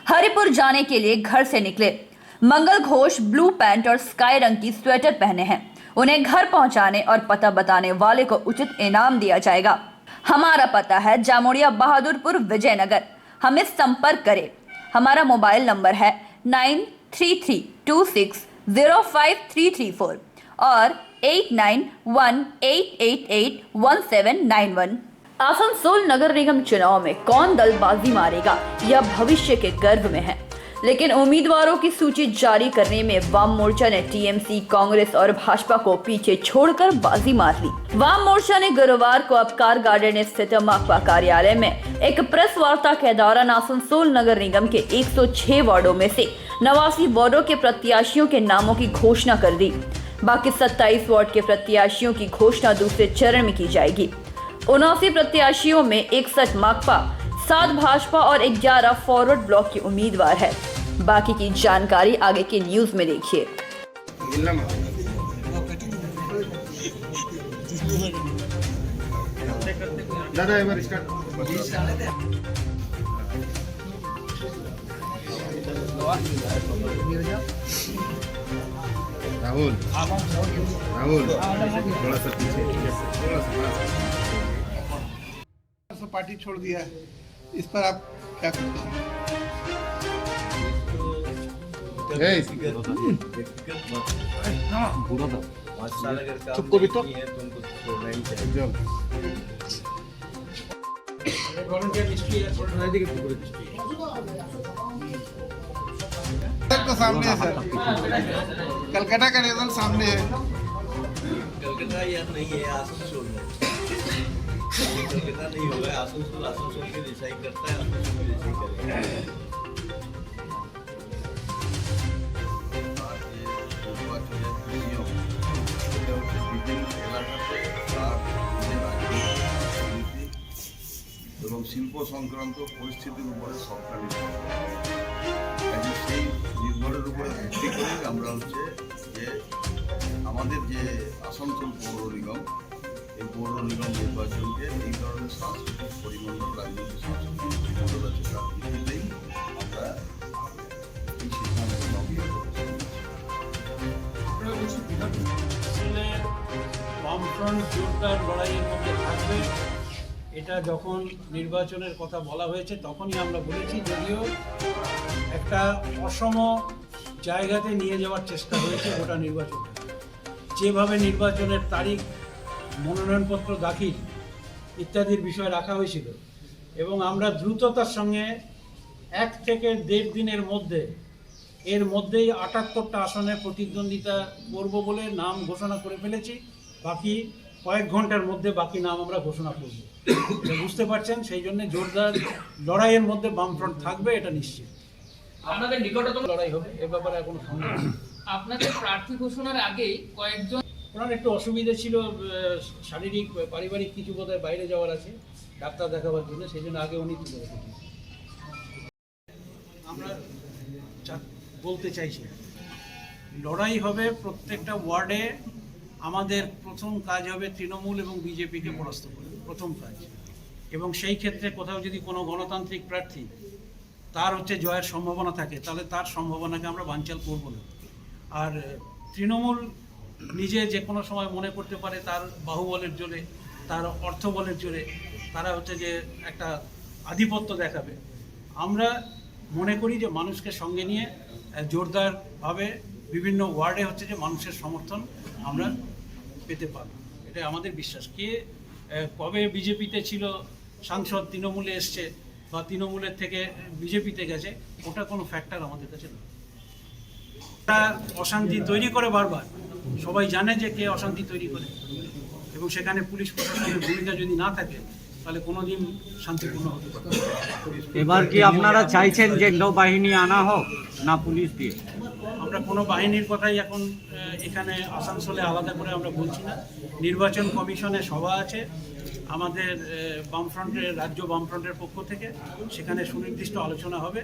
Speaker 2: हरिपुर जाने के लिए घर से निकले मंगल घोष ब्लू पैंट और स्काई रंग की स्वेटर पहने हैं। उन्हें घर पहुंचाने और पता बताने वाले को उचित इनाम दिया जाएगा। हमारा पता है जामुड़िया बहादुरपुर विजयनगर। हमें संपर्क करें। हमारा मोबाइल नंबर है 9332605334 और 8918881791। आसनसोल नगर निगम चुनाव में कौन दल बाजी मारेगा यह भविष्य के गर्भ में है, लेकिन उम्मीदवारों की सूची जारी करने में वाम मोर्चा ने टीएमसी, कांग्रेस और भाजपा को पीछे छोड़कर बाजी मार ली। वाम मोर्चा ने गुरुवार को अपकार गार्डन स्थित माकपा कार्यालय में एक प्रेस वार्ता के दौरान आसनसोल नगर निगम के 106 वार्डों में से 89 वार्डों के प्रत्याशियों के नामों की घोषणा कर दी। बाकी 27 वार्ड के प्रत्याशियों की घोषणा दूसरे चरण में की जाएगी। 79 प्रत्याशियों में 61 माकपा, 7 भाजपा और 11 फॉरवर्ड ब्लॉक के उम्मीदवार है। बाकी की जानकारी आगे के न्यूज में देखिए।
Speaker 3: राहुल थोड़ा सा पीछे,
Speaker 16: पार्टी छोड़ दिया है, इस पर आप क्या करते हैं? चुप को भी तो तो सामने है सर, कलकत्ता का रिजल्ट सामने है।
Speaker 17: कलकत्ता यार नहीं है, आसनसोल है। कलकत्ता नहीं होगा, आसनसोल आसनसोल के डिसाइड करता है, आसनसोल के डिसाइड करेगा। এবং শিল্প সংক্রান্ত পরিস্থিতির উপরে সরকার নির্ভর করে। সেই নির্ভরের উপরে ভিত্তি করে আমরা হচ্ছে যে আমাদের যে আসানসোল পৌর নিগম, এই পৌর নিগম নির্বাচনকে এই ধরনের সাংস্কৃতিক পরিমণ্ডল, রাজনৈতিক সাংস্কৃতিক পরিমণ্ডল আছে তার ভিত্তিতেই আমরা এই সিদ্ধান্ত নবীন করেছি।
Speaker 5: বামফ্রন্ট জোরদার লড়াইয়ের মধ্যে থাকবে, এটা যখন নির্বাচনের কথা বলা হয়েছে তখনই আমরা বলেছি, যদিও একটা অসম জায়গাতে নিয়ে যাওয়ার চেষ্টা হয়েছে গোটা নির্বাচন। যেভাবে নির্বাচনের তারিখ, মনোনয়নপত্র দাখিল ইত্যাদির বিষয় রাখা হয়েছিল এবং আমরা দ্রুততার সঙ্গে 1 থেকে 1.5 দিনের মধ্যে এর মধ্যেই 78টা আসনে প্রতিদ্বন্দ্বিতা করব বলে নাম ঘোষণা করে ফেলেছি। বাকি কয়েক ঘন্টার মধ্যে বাকি নাম আমরা ঘোষণা করব। বুঝতে পারছেন, সেই জন্য জোরদার লড়াইয়ের মধ্যে বামফ্রন্ট থাকবে, এটা নিশ্চিত।
Speaker 18: আপনাদের নিকটতম
Speaker 5: লড়াই হবে, এ ব্যাপারে এখনো সন্দেহ নেই।
Speaker 18: আপনাদের প্রার্থী ঘোষণার আগে কয়েকজন
Speaker 5: ওনার একটু অসুবিধা ছিল, শারীরিক পারিবারিক কিছু বোধহয় বাইরে যাওয়ার আছে ডাক্তার দেখাবার জন্য, সেই জন্য আগে উনি তুলে রেখেছেন। আমরা বলতে চাইছি লড়াই হবে প্রত্যেকটা ওয়ার্ডে। আমাদের প্রথম কাজ হবে তৃণমূল এবং বিজেপিকে পরাস্ত করা, প্রথম কাজ। এবং সেই ক্ষেত্রে কোথাও যদি কোনো গণতান্ত্রিক প্রার্থী তার হচ্ছে জয়ের সম্ভাবনা থাকে, তাহলে তার সম্ভাবনাকে আমরা বানচাল করব না। আর তৃণমূল নিজে যে কোনো সময় মনে করতে পারে তার বাহুবলের জোরে, তার অর্থবলের জোরে তারা হচ্ছে যে একটা আধিপত্য দেখাবে। আমরা মনে করি যে মানুষকে সঙ্গে নিয়ে জোরদারভাবে বিভিন্ন ওয়ার্ডে হচ্ছে যে মানুষের সমর্থন আমরা পেতে পারব, এটা আমাদের বিশ্বাস। কে কবে বিজেপিতে ছিল সাংসদ তৃণমূলে এসছে বা তৃণমূলের থেকে বিজেপিতে গেছে, ওটা কোনো ফ্যাক্টর আমাদের কাছে না। ওটা অশান্তি তৈরি করে বারবার, সবাই জানে যে কে অশান্তি তৈরি করে, এবং সেখানে পুলিশ প্রশাসনের ভূমিকা যদি না থাকে তাহলে কোনোদিন শান্তিপূর্ণ হতে পারে।
Speaker 12: এবার কি আপনারা চাইছেন যে নৌবাহিনী আনা হোক না পুলিশ দিয়ে?
Speaker 5: আমরা কোনো বাহিনীর কথাই এখন এখানে আসানসোলে আলাদা করে আমরা বলছি না। নির্বাচন কমিশনে সভা আছে আমাদের বামফ্রন্টের, রাজ্য বামফ্রন্টের পক্ষ থেকে, সেখানে সুনির্দিষ্ট আলোচনা হবে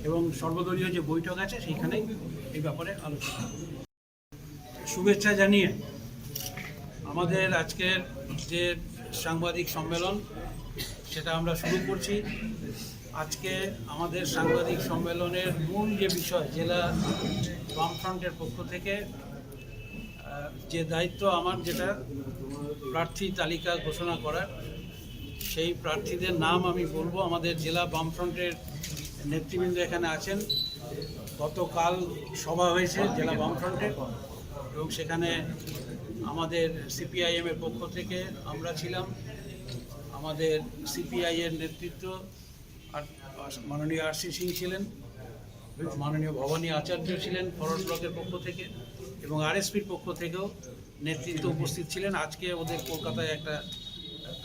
Speaker 5: এবং সর্বদলীয় যে বৈঠক আছে সেইখানে এই ব্যাপারে আলোচনা হবে।
Speaker 19: শুভেচ্ছা জানিয়ে আমাদের আজকের যে সাংবাদিক সম্মেলন সেটা আমরা শুরু করছি। আজকে আমাদের সাংবাদিক সম্মেলনের মূল যে বিষয়, জেলা বামফ্রন্টের পক্ষ থেকে যে দায়িত্ব আমার, যেটা প্রার্থী তালিকা ঘোষণা করার, সেই প্রার্থীদের নাম আমি বলবো। আমাদের জেলা বামফ্রন্টের নেতৃবৃন্দ এখানে আছেন। গতকাল সভা হয়েছে জেলা বামফ্রন্টে এবং সেখানে আমাদের সিপিআইএমের পক্ষ থেকে আমরা ছিলাম, আমাদের সিপিআইয়ের নেতৃত্ব মাননীয় আর.সি. সিং ছিলেন, মাননীয় ভবানী আচার্য ছিলেন ফরওয়ার্ড ব্লকের পক্ষ থেকে, এবং আরএসপির পক্ষ থেকেও নেতৃত্ব উপস্থিত ছিলেন। আজকে ওদের কলকাতায় একটা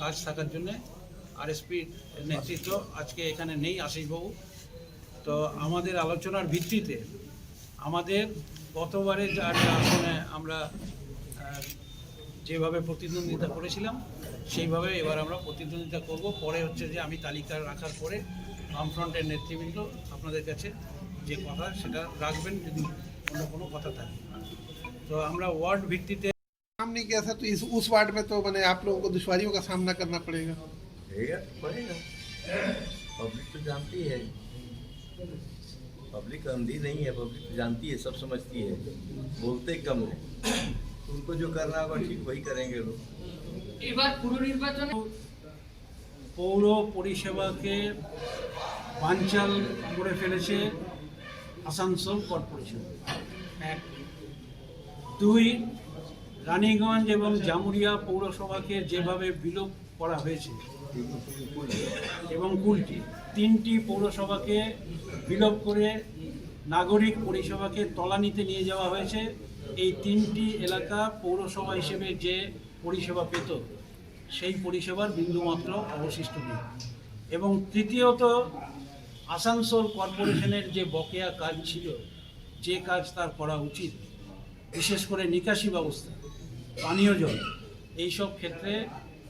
Speaker 19: কাজ থাকার জন্যে আরএসপির নেতৃত্ব আজকে এখানে নেই, আশিসবাবু। তো আমাদের আলোচনার ভিত্তিতে আমাদের গতবারে যা আসনে আমরা যেভাবে প্রতিদ্বন্দ্বিতা করেছিলাম সেইভাবে এবার আমরা প্রতিদ্বন্দ্বিতা করব। পরে হচ্ছে যে আমি তালিকা রাখার পরে বামফ্রন্টের নেতৃবৃন্দ আপনাদের কাছে যে কথা সেটা রাখবেন যদি অন্য কোনো কথা থাকে। তো আমরা ওয়ার্ড ভিত্তিতে
Speaker 16: काम नहीं किया था तो उस वार्ड में तो मैंने आप लोगों को दुश्वारियों का सामना करना पड़ेगा।
Speaker 20: पब्लिक तो जानती है, पब्लिक अंधी नहीं है, पब्लिक तो जानती है, सब समझती है, बोलते कम है। उनको जो करना होगा ठीक वही करेंगे लोग।
Speaker 18: এবার পুরো নির্বাচনে
Speaker 19: পৌর পরিষেবাকে বানচাল করে ফেলেছে আসানসোল কর্পোরেশন। এক, দুই, রানীগঞ্জ এবং জামুরিয়া পৌরসভাকে যেভাবে বিলোপ করা হয়েছে এবং কুলটি, তিনটি পৌরসভাকে বিলোপ করে নাগরিক পরিষেবাকে তলানিতে নিয়ে যাওয়া হয়েছে। এই তিনটি এলাকা পৌরসভা হিসেবে যে পরিষেবা পেত সেই পরিষেবার বিন্দুমাত্র অবশিষ্ট নেই। এবং তৃতীয়ত, আসানসোল কর্পোরেশনের যে বকেয়া কাজ ছিল, যে কাজ তার করা উচিত, বিশেষ করে নিকাশি ব্যবস্থা, পানীয় জল, এইসব ক্ষেত্রে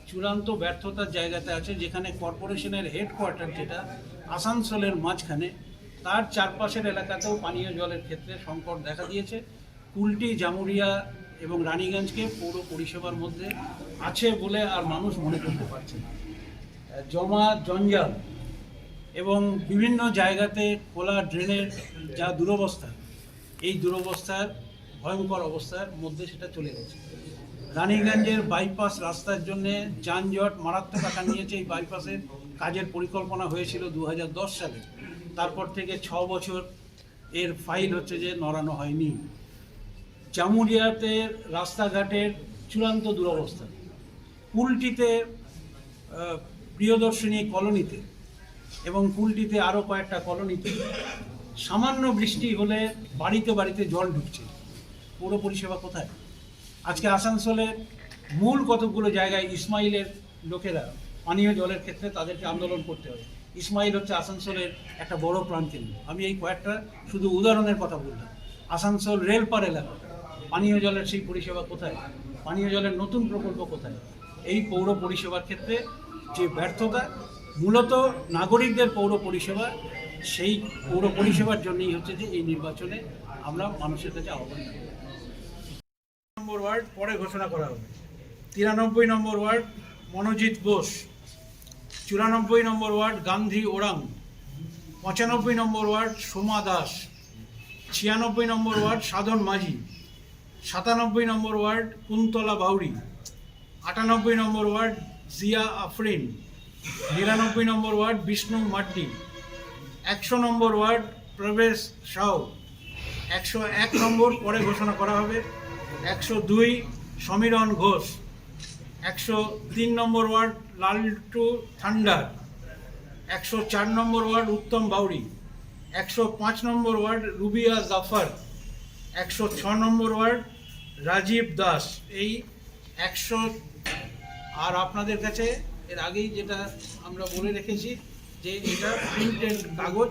Speaker 19: চূড়ান্ত ব্যর্থতার জায়গাতে আছে। যেখানে কর্পোরেশনের হেডকোয়ার্টার যেটা আসানসোলের মাঝখানে, তার চারপাশের এলাকাতেও পানীয় জলের ক্ষেত্রে সংকট দেখা দিয়েছে। কুলটি, জামুরিয়া এবং রানীগঞ্জকে পৌর পরিষেবার মধ্যে আছে বলে আর মানুষ মনে করতে পারছে না। জমা জঞ্জাল এবং বিভিন্ন জায়গাতে খোলা ড্রেনের যা দুরবস্থা, এই দুরবস্থার ভয়ঙ্কর অবস্থার মধ্যে সেটা চলে গেছে। রানীগঞ্জের বাইপাস রাস্তার জন্যে যানজট মারাত্মক আকার নিয়েছে। এই বাইপাসের কাজের পরিকল্পনা হয়েছিল 2010 সালে, তারপর থেকে 6 বছর এর ফাইল হচ্ছে যে নড়ানো হয়নি। জামুরিয়াতে রাস্তাঘাটের চূড়ান্ত দুরবস্থা, কুলটিতে প্রিয়দর্শিনী কলোনিতে এবং কুলটিতে আরও কয়েকটা কলোনিতে সামান্য বৃষ্টি হলে বাড়িতে বাড়িতে জল ঢুকছে। পৌর পরিষেবা কোথায়? আজকে আসানসোলের মূল কতগুলো জায়গায় ইসমাইলের লোকেরা পানীয় জলের ক্ষেত্রে তাদেরকে আন্দোলন করতে হবে। ইসমাইল হচ্ছে আসানসোলের একটা বড় প্রাণকেন্দ্র। আমি এই কয়েকটা শুধু উদাহরণের কথা বললাম। আসানসোল রেলপার এলাকা, পানীয় জলের সেই পরিষেবা কোথায়? পানীয় জলের নতুন প্রকল্প কোথায়? এই পৌর পরিষেবার ক্ষেত্রে যে ব্যর্থতা, মূলত নাগরিকদের পৌর পরিষেবা, সেই পৌর পরিষেবার জন্যই হচ্ছে যে এই নির্বাচনে আমরা মানুষের কাছে আহ্বান করব। নম্বর ওয়ার্ড পরে ঘোষণা করা হবে। 93 নম্বর ওয়ার্ড মনোজিৎ বোস, 94 নম্বর ওয়ার্ড গান্ধী ওরাং, 95 নম্বর ওয়ার্ড সোমা দাস, 96 নম্বর ওয়ার্ড সাধন মাঝি, 97 নম্বর ওয়ার্ড কুন্তলা বাউরি, 98 নম্বর ওয়ার্ড জিয়া আফরিন, 99 নম্বর ওয়ার্ড বিষ্ণু মাড্ডি, 100 নম্বর ওয়ার্ড প্রবেশ সাউ, 101 নম্বর পরে ঘোষণা করা হবে, 102 সমীরণ ঘোষ, 103 নম্বর ওয়ার্ড লালটু থান্ডার, 104 নম্বর ওয়ার্ড উত্তম বাউরি, 105 নম্বর ওয়ার্ড রুবিয়া জাফর, 106 নম্বর ওয়ার্ড রাজীব দাস। এই 100 আর আপনাদের কাছে এর আগেই যেটা আমরা বলে রেখেছি যে এটা প্রিন্টেড কাগজ,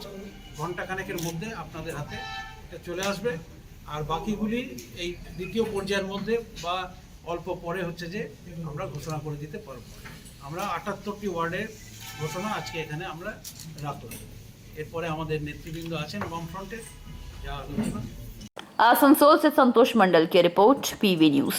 Speaker 19: ঘণ্টাখানেকের মধ্যে আপনাদের হাতে এটা চলে আসবে। আর বাকিগুলি এই দ্বিতীয় পর্যায়ের মধ্যে বা অল্প পরে হচ্ছে যে আমরা ঘোষণা করে দিতে পারবো। আমরা 78টি ওয়ার্ডের ঘোষণা আজকে এখানে আমরা রাখলাম। এরপরে আমাদের নেতৃবৃন্দ আছেন বামফ্রন্টের, যা আলোচনা
Speaker 2: आसनसोल से संतोष मंडल की रिपोर्ट, पीवी न्यूज।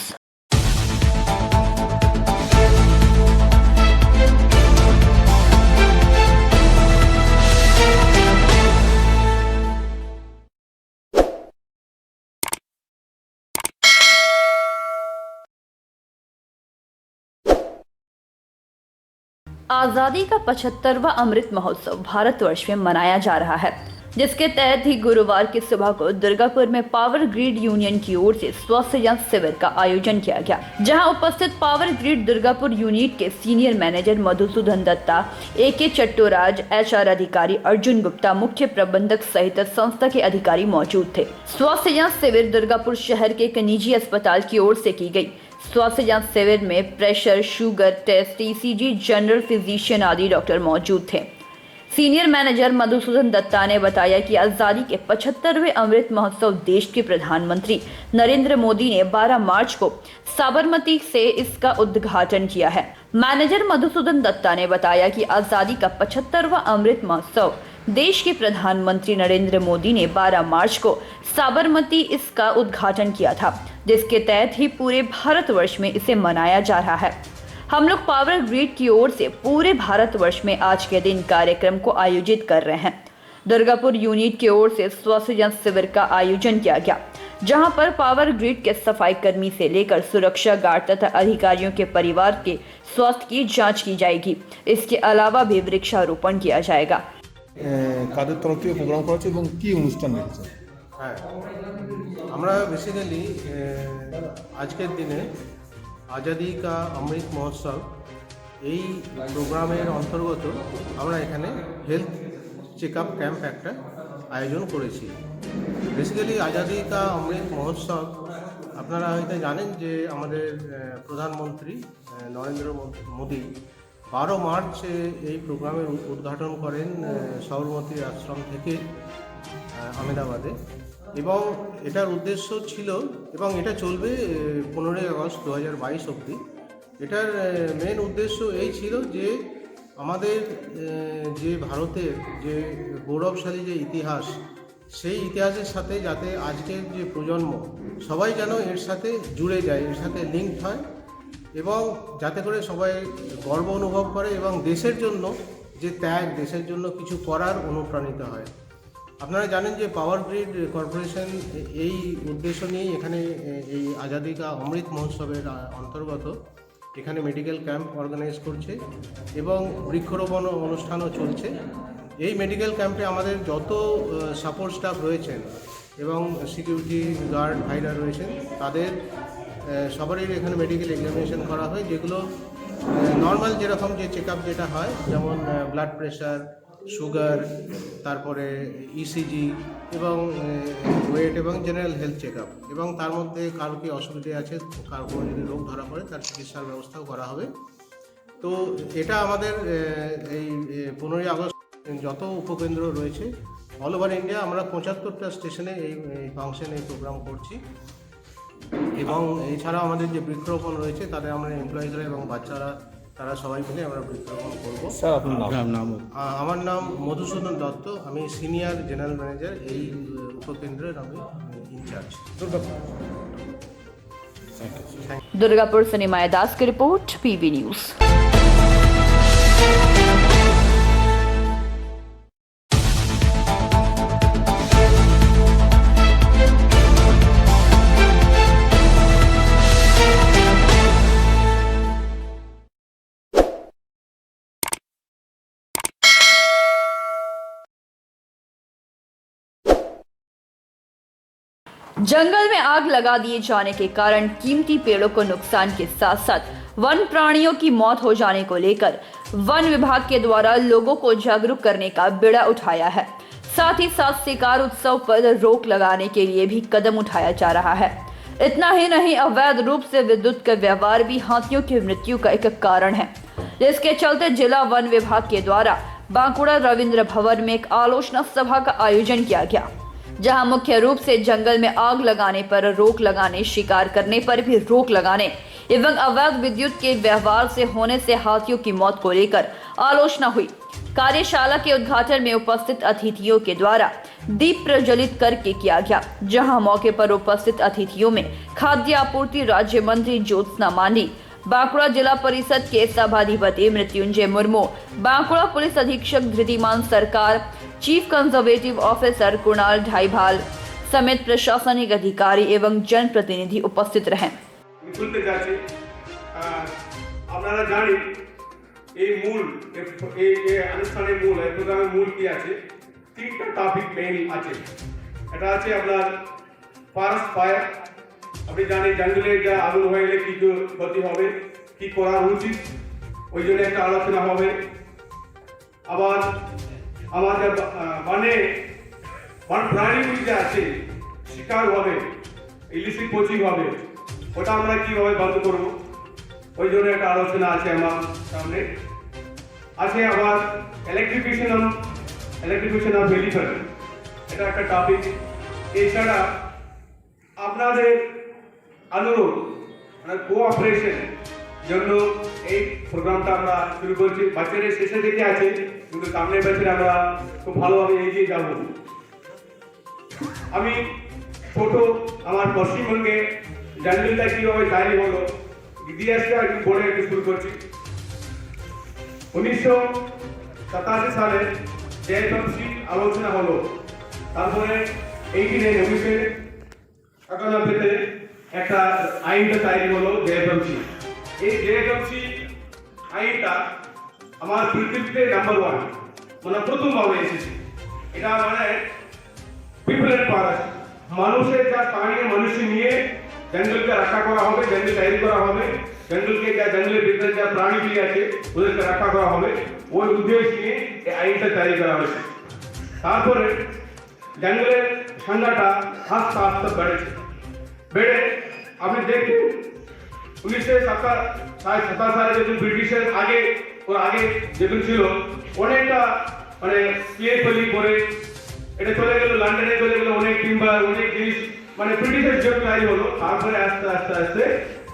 Speaker 2: आजादी का 75वां अमृत महोत्सव भारतवर्ष में मनाया जा रहा है, जिसके तहत ही गुरुवार की सुबह को दुर्गापुर में पावर ग्रिड यूनियन की ओर से स्वास्थ्य शिविर का आयोजन किया गया, जहां उपस्थित पावर ग्रिड दुर्गापुर यूनिट के senior manager Madhusudan Datta, AK Chattoraj, HR अधिकारी अर्जुन गुप्ता, मुख्य प्रबंधक सहित संस्था के अधिकारी मौजूद थे। स्वास्थ्य शिविर दुर्गापुर शहर के एक निजी अस्पताल की ओर से की गई। स्वास्थ्य जांच शिविर में pressure, sugar test, ECG, general physician आदि डॉक्टर मौजूद थे। सीनियर मैनेजर मधुसूदन दत्ता ने बताया कि आजादी के 75वें अमृत महोत्सव देश के प्रधानमंत्री नरेंद्र मोदी ने 12 मार्च को साबरमती से इसका उद्घाटन किया है। मैनेजर मधुसूदन दत्ता ने बताया कि आजादी का 75वां अमृत महोत्सव देश के प्रधानमंत्री नरेंद्र मोदी ने 12 मार्च को साबरमती इसका उद्घाटन किया था, जिसके तहत ही पूरे भारतवर्ष में इसे मनाया जा रहा है। हम लोग पावर ग्रिड की ओर से पूरे भारतवर्ष में आज के दिन कार्यक्रम को आयोजित कर रहे हैं। दुर्गापुर यूनिट की ओर से स्वास्थ्य जांच शिविर का आयोजन किया गया, जहां पर पावर ग्रिड के सफाई कर्मी से लेकर सुरक्षा गार्ड तथा अधिकारियों के परिवार के स्वास्थ्य की जांच की जाएगी। इसके अलावा भी वृक्षारोपण किया जाएगा।
Speaker 21: কাদের তরফ থেকে প্রোগ্রাম করা হচ্ছে এবং কি অনুষ্ঠান রেখেছে?
Speaker 22: হ্যাঁ, আমরা বেসিক্যালি আজকের দিনে আজাদি কা অমৃত মহোৎসব এই প্রোগ্রামের অন্তর্গত আমরা এখানে হেলথ চেক আপ ক্যাম্প একটা আয়োজন করেছি। বেসিক্যালি আজাদি কা অমৃত মহোৎসব আপনারা হয়তো জানেন যে আমাদের প্রধানমন্ত্রী নরেন্দ্র মোদী 12 মার্চ এই প্রোগ্রামের উদ্ঘাটন করেন সবরমতী আশ্রম থেকে আহমেদাবাদে, এবং এটার উদ্দেশ্য ছিল, এবং এটা চলবে 15 আগস্ট 2022 অবধি। এটার মেন উদ্দেশ্য এই ছিল যে আমাদের যে ভারতের যে গৌরবশালী যে ইতিহাস, সেই ইতিহাসের সাথে যাতে আজকের যে প্রজন্ম সবাই যেন এর সাথে জুড়ে যায়, এর সাথে লিঙ্ক হয়, এবং যাতে করে সবাই গর্ব অনুভব করে এবং দেশের জন্য যে ত্যাগ, দেশের জন্য কিছু করার অনুপ্রাণিত হয়। আপনারা জানেন যে পাওয়ার গ্রিড কর্পোরেশন এই উদ্দেশ্য নিয়েই এখানে এই আজাদি কা অমৃত মহোৎসবের অন্তর্গত এখানে মেডিকেল ক্যাম্প অর্গানাইজ করছে এবং বৃক্ষরোপণ অনুষ্ঠানও চলছে। এই মেডিকেল ক্যাম্পে আমাদের যত সাপোর্ট স্টাফ রয়েছেন এবং সিকিউরিটি গার্ড ভাইরা রয়েছেন, তাদের সবারই এখানে মেডিকেল এক্সামিনেশন করা হয়, যেগুলো নর্মাল যেরকম যে চেক আপ যেটা হয়, যেমন ব্লাড প্রেশার, সুগার, তারপরে ECG এবং ওয়েট এবং জেনারেল হেলথ চেক আপ, এবং তার মধ্যে কারো কি অসুবিধে আছে, কারো যদি রোগ ধরা পড়ে তার চিকিৎসার ব্যবস্থাও করা হবে। তো এটা আমাদের এই 15 আগস্ট যত উপকেন্দ্র রয়েছে অল ওভার ইন্ডিয়া আমরা 75টা স্টেশনে এই ফাংশন, এই প্রোগ্রাম করছি। এবং এছাড়াও আমাদের যে বৃক্ষরোপণ রয়েছে তাদের আমরা এমপ্লয়িজরা এবং বাচ্চারা তারা সবাই মিলে আমরা বৃক্ষরোপণ করবো।
Speaker 21: স্যার আপনার নাম?
Speaker 22: আমার নাম মধুসূদন দত্ত, আমি সিনিয়র জেনারেল ম্যানেজার, এই উপকেন্দ্রের আমি ইনচার্জ।
Speaker 2: दुर्गापुर से निमाय दास की रिपोर्ट, PV न्यूज। जंगल में आग लगा दिए जाने के कारण कीमती पेड़ों को नुकसान के साथ साथ वन प्राणियों की मौत हो जाने को लेकर वन विभाग के द्वारा लोगों को जागरूक करने का बीड़ा उठाया है। साथ ही साथ शिकार उत्सव पर रोक लगाने के लिए भी कदम उठाया जा रहा है। इतना ही नहीं, अवैध रूप से विद्युत का व्यवहार भी हाथियों की मृत्यु का एक कारण है, जिसके चलते जिला वन विभाग के द्वारा बांकुड़ा रविंद्र भवन में एक आलोचना सभा का आयोजन किया गया, जहां मुख्य रूप से जंगल में आग लगाने पर रोक लगाने, शिकार करने पर भी रोक लगाने एवं अवैध विद्युत के व्यवहार से होने से हाथियों की मौत को लेकर आलोचना हुई। कार्यशाला के उद्घाटन में उपस्थित अतिथियों के द्वारा दीप प्रज्वलित करके किया गया, जहां मौके पर उपस्थित अतिथियों में खाद्य आपूर्ति राज्य मंत्री ज्योत्सना मांडी, बांकुड़ा जिला परिषद के सभाधिपति मृत्युंजय मुर्मू, बांकुड़ा पुलिस अधीक्षक धृतिमान सरकार, चीफ कंजर्वेटिव ऑफिसर कुणाल ढाईभाल समेत प्रशासनिक अधिकारी एवं जनप्रतिनिधि उपस्थित रहे।
Speaker 4: খুলতে যাচ্ছি আপনারা জানেন এই মূল এই অনুষ্ঠানের মূল এই প্রোগ্রামের মূল কি আছে, তিনটা টপিক মেইন আছে। এটা আছে আপনার ফরেস্ট ফায়ার, আপনি জানেন জঙ্গলে যা আগুন হয়ে গেলে কি ক্ষতি হবে, কি করা উচিত, ওই জন্য একটা আলোচনা হবে। আবার আমাদের মানে বন প্রাণীগুলি যে আছে শিকার হবে, ইলিসিট পোচিং হবে, ওটা আমরা কিভাবে বন্ধ করব, ওই জন্য একটা আলোচনা আছে আমার সামনে আছে। আবার ইলেকট্রিফিকেশন অফ এলিফ্যান্ট, এটা একটা টপিক। এছাড়া আপনাদের অনুরোধ মানে কোঅপারেশন জন্য এই প্রোগ্রামটা আমরা শুরু করছি। বাচ্চাদের শেষে দিকে আছে, কিন্তু সামনের বছর আমরা খুব ভালোভাবে এগিয়ে যাব। আমি ছোট আমার পশ্চিমবঙ্গে জঙ্গলটা কিভাবে তৈরি হলো ইতিহাসটা একটু বলে একটু শুরু করছি। 1987 সালে জেএফএমসি আলোচনা হলো, তারপরে 1991 একটা আইনটা তৈরি হলো জেএফএমসি। এই জেএফএমসি আইনটা আমার পৃথিবীতে নাম্বার 1 মানে প্রথমভাবে এসেছে। এটা মানে পিপলের পাওয়ার, মানুষের যা স্থানীয় মানুষ নিয়ে জঙ্গলকে রক্ষা করা হবে, জঙ্গল তৈরি করা হবে, জঙ্গলকে যা জঙ্গলের ভিতরে যা প্রাণীগুলি আছে ওদেরকে রক্ষা করা হবে, ওই উদ্দেশ্য নিয়ে এই আইনটা তৈরি করা হয়েছে। তারপরে জঙ্গলের সংখ্যাটা আস্তে আস্তে বেড়ে আপনি দেখুন 1970 সালে যখন ব্রিটিশের আগে যখন ছিল অনেকটা মানে স্লেভলি করে এটা চলে গেল, লন্ডনে চলে গেল, অনেক টিম্বার অনেক জিনিস মানে ব্রিটিশের জন্য তৈরি হলো। তারপরে আস্তে আস্তে আস্তে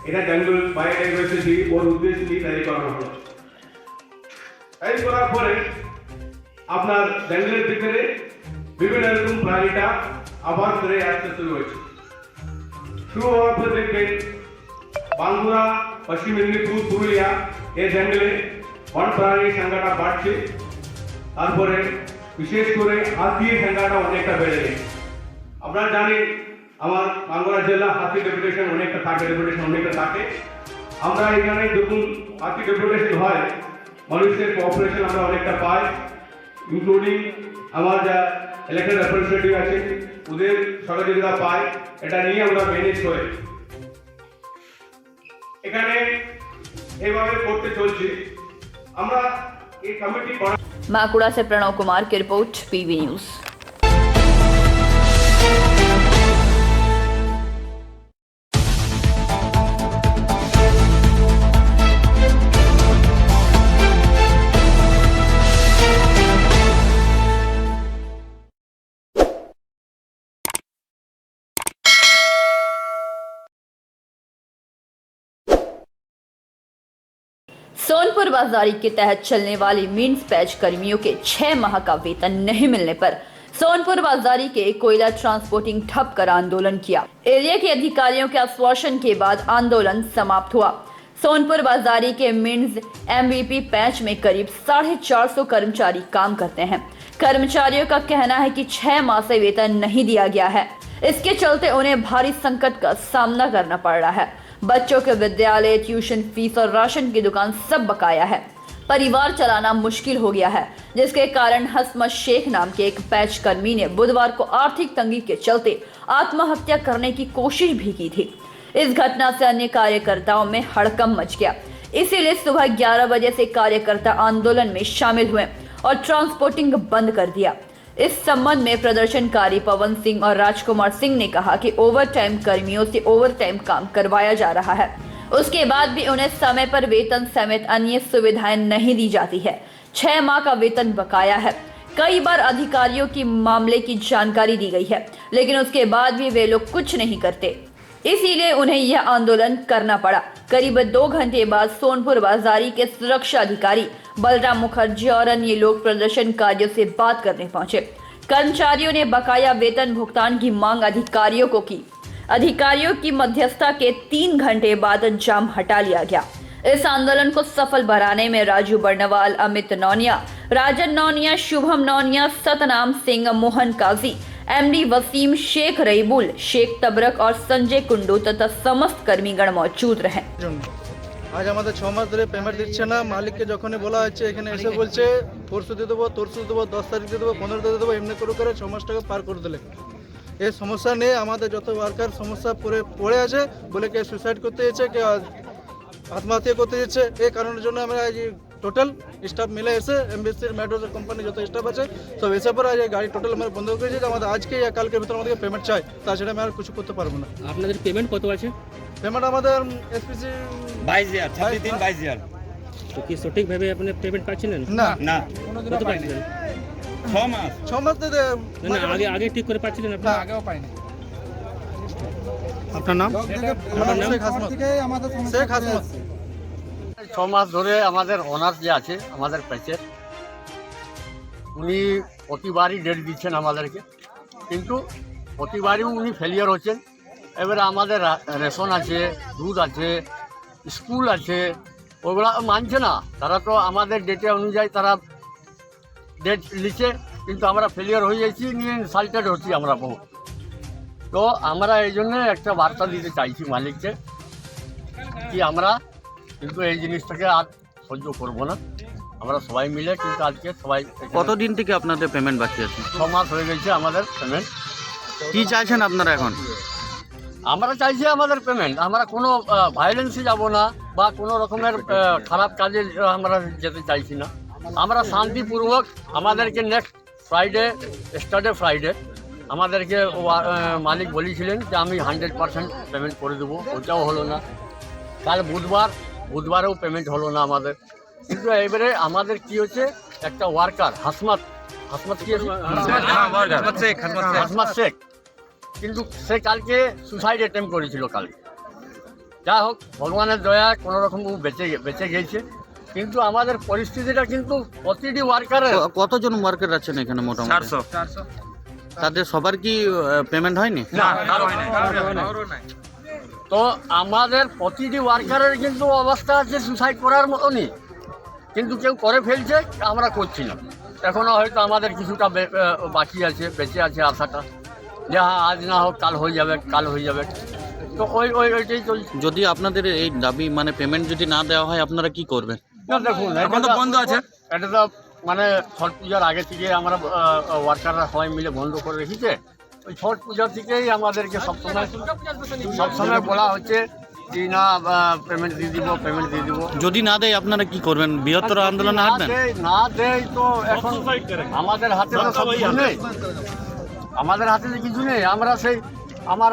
Speaker 4: এটা জঙ্গল বায়োডাইভার্সিটি ওর উদ্দেশ্য নিয়ে তৈরি করানো হলো। তৈরি করার পরে আপনার জঙ্গলের ভিতরে বিভিন্ন রকম প্রাণীটা আবার ফিরে আসতে শুরু হয়েছে। শুরু হওয়ার পর দেখবেন বাঁকুড়া, পশ্চিম মেদিনীপুর, পুরুলিয়া এই জঙ্গলে বন প্রাণীর সংখ্যাটা বাড়ছে। তারপরে বিশেষ করে হাতির সংখ্যাটা অনেকটা বেড়ে গেছে। আপনারা জানেন আমার বাঁকুড়া জেলা হাতি ডেপুটেশন অনেকটা থাকে। আমরা এখানে যখন হাতি ডেপুটেশন হয় মানুষের কোঅপারেশন আমরা অনেকটা পাই, ইনক্লুডিং আমার যা ইলেকটেড রিপ্রেজেন্টেটিভ আছে ওদের সহযোগিতা পাই। এটা নিয়ে আমরা ম্যানেজ করি, এখানে এইভাবে করতে চলছি আমরা এই কমিটি।
Speaker 2: बांकुड़ा से प्रणव कुमार की रिपोर्ट, पीवी न्यूज। सोनपुर बाजारी के तहत चलने वाली मीन्स पैच कर्मियों के 6 माह का वेतन नहीं मिलने पर सोनपुर बाजारी के कोयला ट्रांसपोर्टिंग ठप कर आंदोलन किया। एरिया के अधिकारियों के आश्वासन के बाद आंदोलन समाप्त हुआ। सोनपुर बाजारी के मीन्स MVP पैच में करीब 450 कर्मचारी काम करते हैं। कर्मचारियों का कहना है कि 6 माह से वेतन नहीं दिया गया है, इसके चलते उन्हें भारी संकट का सामना करना पड़ रहा है। बच्चों के विद्यालय, ट्यूशन फीस और राशन की दुकान सब बकाया है। परिवार चलाना मुश्किल हो गया है, जिसके कारण हसमत शेख नाम के एक पैच कर्मी ने बुधवार को आर्थिक तंगी के चलते आत्महत्या करने की कोशिश भी की थी। इस घटना से अन्य कार्यकर्ताओं में हड़कंप मच गया। इसीलिए सुबह 11 बजे से कार्यकर्ता आंदोलन में शामिल हुए और ट्रांसपोर्टिंग बंद कर दिया। इस संबंध में प्रदर्शनकारी पवन सिंह और राजकुमार सिंह ने कहा कि ओवर टाइम कर्मियों से ओवर टाइम काम करवाया जा रहा है, उसके बाद भी उन्हें समय पर वेतन समेत अन्य सुविधाएं नहीं दी जाती है। 6 माह का वेतन बकाया है। कई बार अधिकारियों की मामले की जानकारी दी गई है, लेकिन उसके बाद भी वे लोग कुछ नहीं करते, इसीलिए उन्हें यह आंदोलन करना पड़ा। करीब 2 घंटे बाद सोनपुर बाजारी के सुरक्षा अधिकारी बलराम मुखर्जी और अन्य लोग प्रदर्शनकारियों से बात करने पहुंचे। कर्मचारियों ने बकाया वेतन भुगतान की मांग अधिकारियों को की। अधिकारियों की मध्यस्थता के 3 घंटे बाद जाम हटा लिया गया। इस आंदोलन को सफल बनाने में राजू बर्नवाल, अमित नौनिया, राजन नौनिया, शुभम नौनिया, सतनाम सिंह, मोहन काजी, एमडी वसीम, शेख रईबुल, शेख तबरक और संजय कुंडू तथा समस्त कर्मीगण मौजूद रहे।
Speaker 6: আজ আমাদের 6 মাস ধরে পেমেন্ট দিচ্ছে না। মালিককে যখনই বলা হচ্ছে এখানে এসে বলছে পরশু দিয়ে দেবো, তরশু দেবো, 10 তারিখ দিয়ে দেবো, 15 দিয়ে দেবো, এমনি করে 6 মাস টাকা পার করে দিলে। এই সমস্যা নিয়ে আমাদের যত ওয়ার্কার সমস্যা পড়ে আছে, বলে কে সুইসাইড করতে যাচ্ছে, কে আত্মহত্যা করতে যাচ্ছে। এই কারণের জন্য আমরা আজ টোটাল স্টাফ মিলে এসে এমবিসির মেট্রোর কোম্পানি যত স্টাফ আছে সব এসে পরে আজ গাড়ি টোটাল আমরা বন্ধ করেছি যে আমাদের আজকে ইয়া কালকের ভিতরে আমাদেরকে পেমেন্ট চাই, তাছাড়া আমি আর কিছু করতে পারবো না।
Speaker 7: আপনাদের পেমেন্ট কত আছে?
Speaker 6: পেমেন্ট আমাদের এসপিসি
Speaker 7: 22,000, 22,000। তো কি সঠিকভাবে আপনি পেমেন্ট পাচ্ছিলেন?
Speaker 6: না
Speaker 7: না, কত পাচ্ছিলেন? 6 মাস।
Speaker 6: 6 মাস তো
Speaker 7: না, আগে ঠিক করে পাচ্ছিলেন আপনি?
Speaker 6: আগেও পাইনি।
Speaker 7: আপনার নাম?
Speaker 6: আমার নাম শেখ হাসমত। শেখ হাসমত।
Speaker 23: 6 মাস ধরে আমাদের অনার্স যে আছে আমাদের প্যাচের, উনি প্রতিবারই ডেট দিচ্ছেন আমাদেরকে, কিন্তু প্রতিবারই উনি ফেলিয়ার হচ্ছেন। এবারে আমাদের রেশন আছে, দুধ আছে, স্কুল আছে, ওগুলো মানছে না। তারা তো আমাদের ডেটে অনুযায়ী তারা ডেট লিখছে, কিন্তু আমরা ফেলিয়ার হয়ে যাচ্ছি, নিয়ে ইনসাল্টেড হচ্ছি আমরা বহু। তো আমরা এই জন্য একটা বার্তা দিতে চাইছি মালিককে, কি আমরা কিন্তু এই জিনিসটাকে আর সহ্য করবো না। আমরা সবাই মিলে কিন্তু আজকে সবাই।
Speaker 7: কতদিন থেকে আপনাদের পেমেন্ট বাকি আছে?
Speaker 23: 6 মাস হয়ে গেছে আমাদের পেমেন্ট।
Speaker 7: কি চাইছেন আপনারা এখন?
Speaker 23: আমরা চাইছি আমাদের পেমেন্ট। আমরা কোনো ভায়োলেন্সে যাব না বা কোনো রকমের খারাপ কাজে আমরা যেতে চাইছি না। আমরা শান্তিপূর্বক, আমাদেরকে নেক্সট ফ্রাইডে, স্টার্টে ফ্রাইডে আমাদেরকে মালিক বলেছিলেন যে আমি 100% পেমেন্ট করে দেবো, ওটাও হলো না। কাল বুধবারেও পেমেন্ট হলো না আমাদের। কিন্তু এবারে আমাদের কি হচ্ছে, একটা ওয়ার্কার হাসমত কি হাসমত শেখ, কিন্তু সে কালকে সুসাইড অ্যাটেম্প করেছিল কালকে। যা হোক, ভগবানের দয়া কোনো রকম ও বেঁচে গেছে। কিন্তু আমাদের পরিস্থিতিটা কিন্তু প্রতিটি ওয়ার্কারের।
Speaker 7: কতজন ওয়ার্কার আছেন এখানে? মোটামুটি 400। তাদের সবার কি পেমেন্ট হয়নি?
Speaker 23: না, তো আমাদের প্রতিটি ওয়ার্কারের কিন্তু অবস্থা আছে সুসাইড করার মতনই, কিন্তু কেউ করে ফেলছে, আমরা করছি না। এখনও হয়তো আমাদের কিছুটা বাকি আছে, বেঁচে আছে আশাটা যে হ্যাঁ আজ না হোক কাল হয়ে যাবে। তো ওইটাই চলছে।
Speaker 7: যদি আপনাদের এই দাবি মানে পেমেন্ট যদি না দেওয়া হয় আপনারা কি করবেন?
Speaker 23: না দেখুন, এখন তো বন্ধ আছে। এটা তো মানে ছট পূজার আগে থেকে আমরা ওয়ার্কাররা সবাই মিলে বন্ধ করে রেখেছে। ওই ছট পূজার থেকেই আমাদেরকে সবসময় বলা হচ্ছে কি না পেমেন্ট দিয়ে দিব।
Speaker 7: যদি না দেয় আপনারা কি করবেন? বৃহত্তর আন্দোলনে হাঁটবেন?
Speaker 23: না দেয় তো এখন আমাদের হাতে তো সব কিছু নেই। আমাদের হাতে তো কিছু নেই। আমরা সেই আমার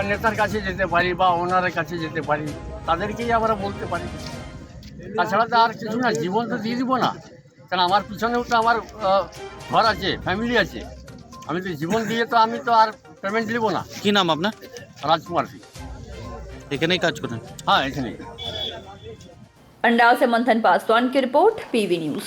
Speaker 23: নেতার কাছে যেতে পারি বা ওনারের কাছে যেতে পারি, তাদেরকেই আমরা বলতে পারি। তাছাড়া তো আর কিছু না। জীবন তো দিয়ে দিব না, কারণ আমার পিছনেও তো আমার ঘর আছে, ফ্যামিলি আছে। আমি তো জীবন দিয়ে তো আমি তো আর পেমেন্ট নিব না।
Speaker 7: কি নাম আপনার?
Speaker 23: राजकुमार सिंह।
Speaker 7: এখানেই কাজ করেন?
Speaker 23: हाँ, এখানেই।
Speaker 2: अंडाव से मंथन पासवान की रिपोर्ट, PV न्यूज।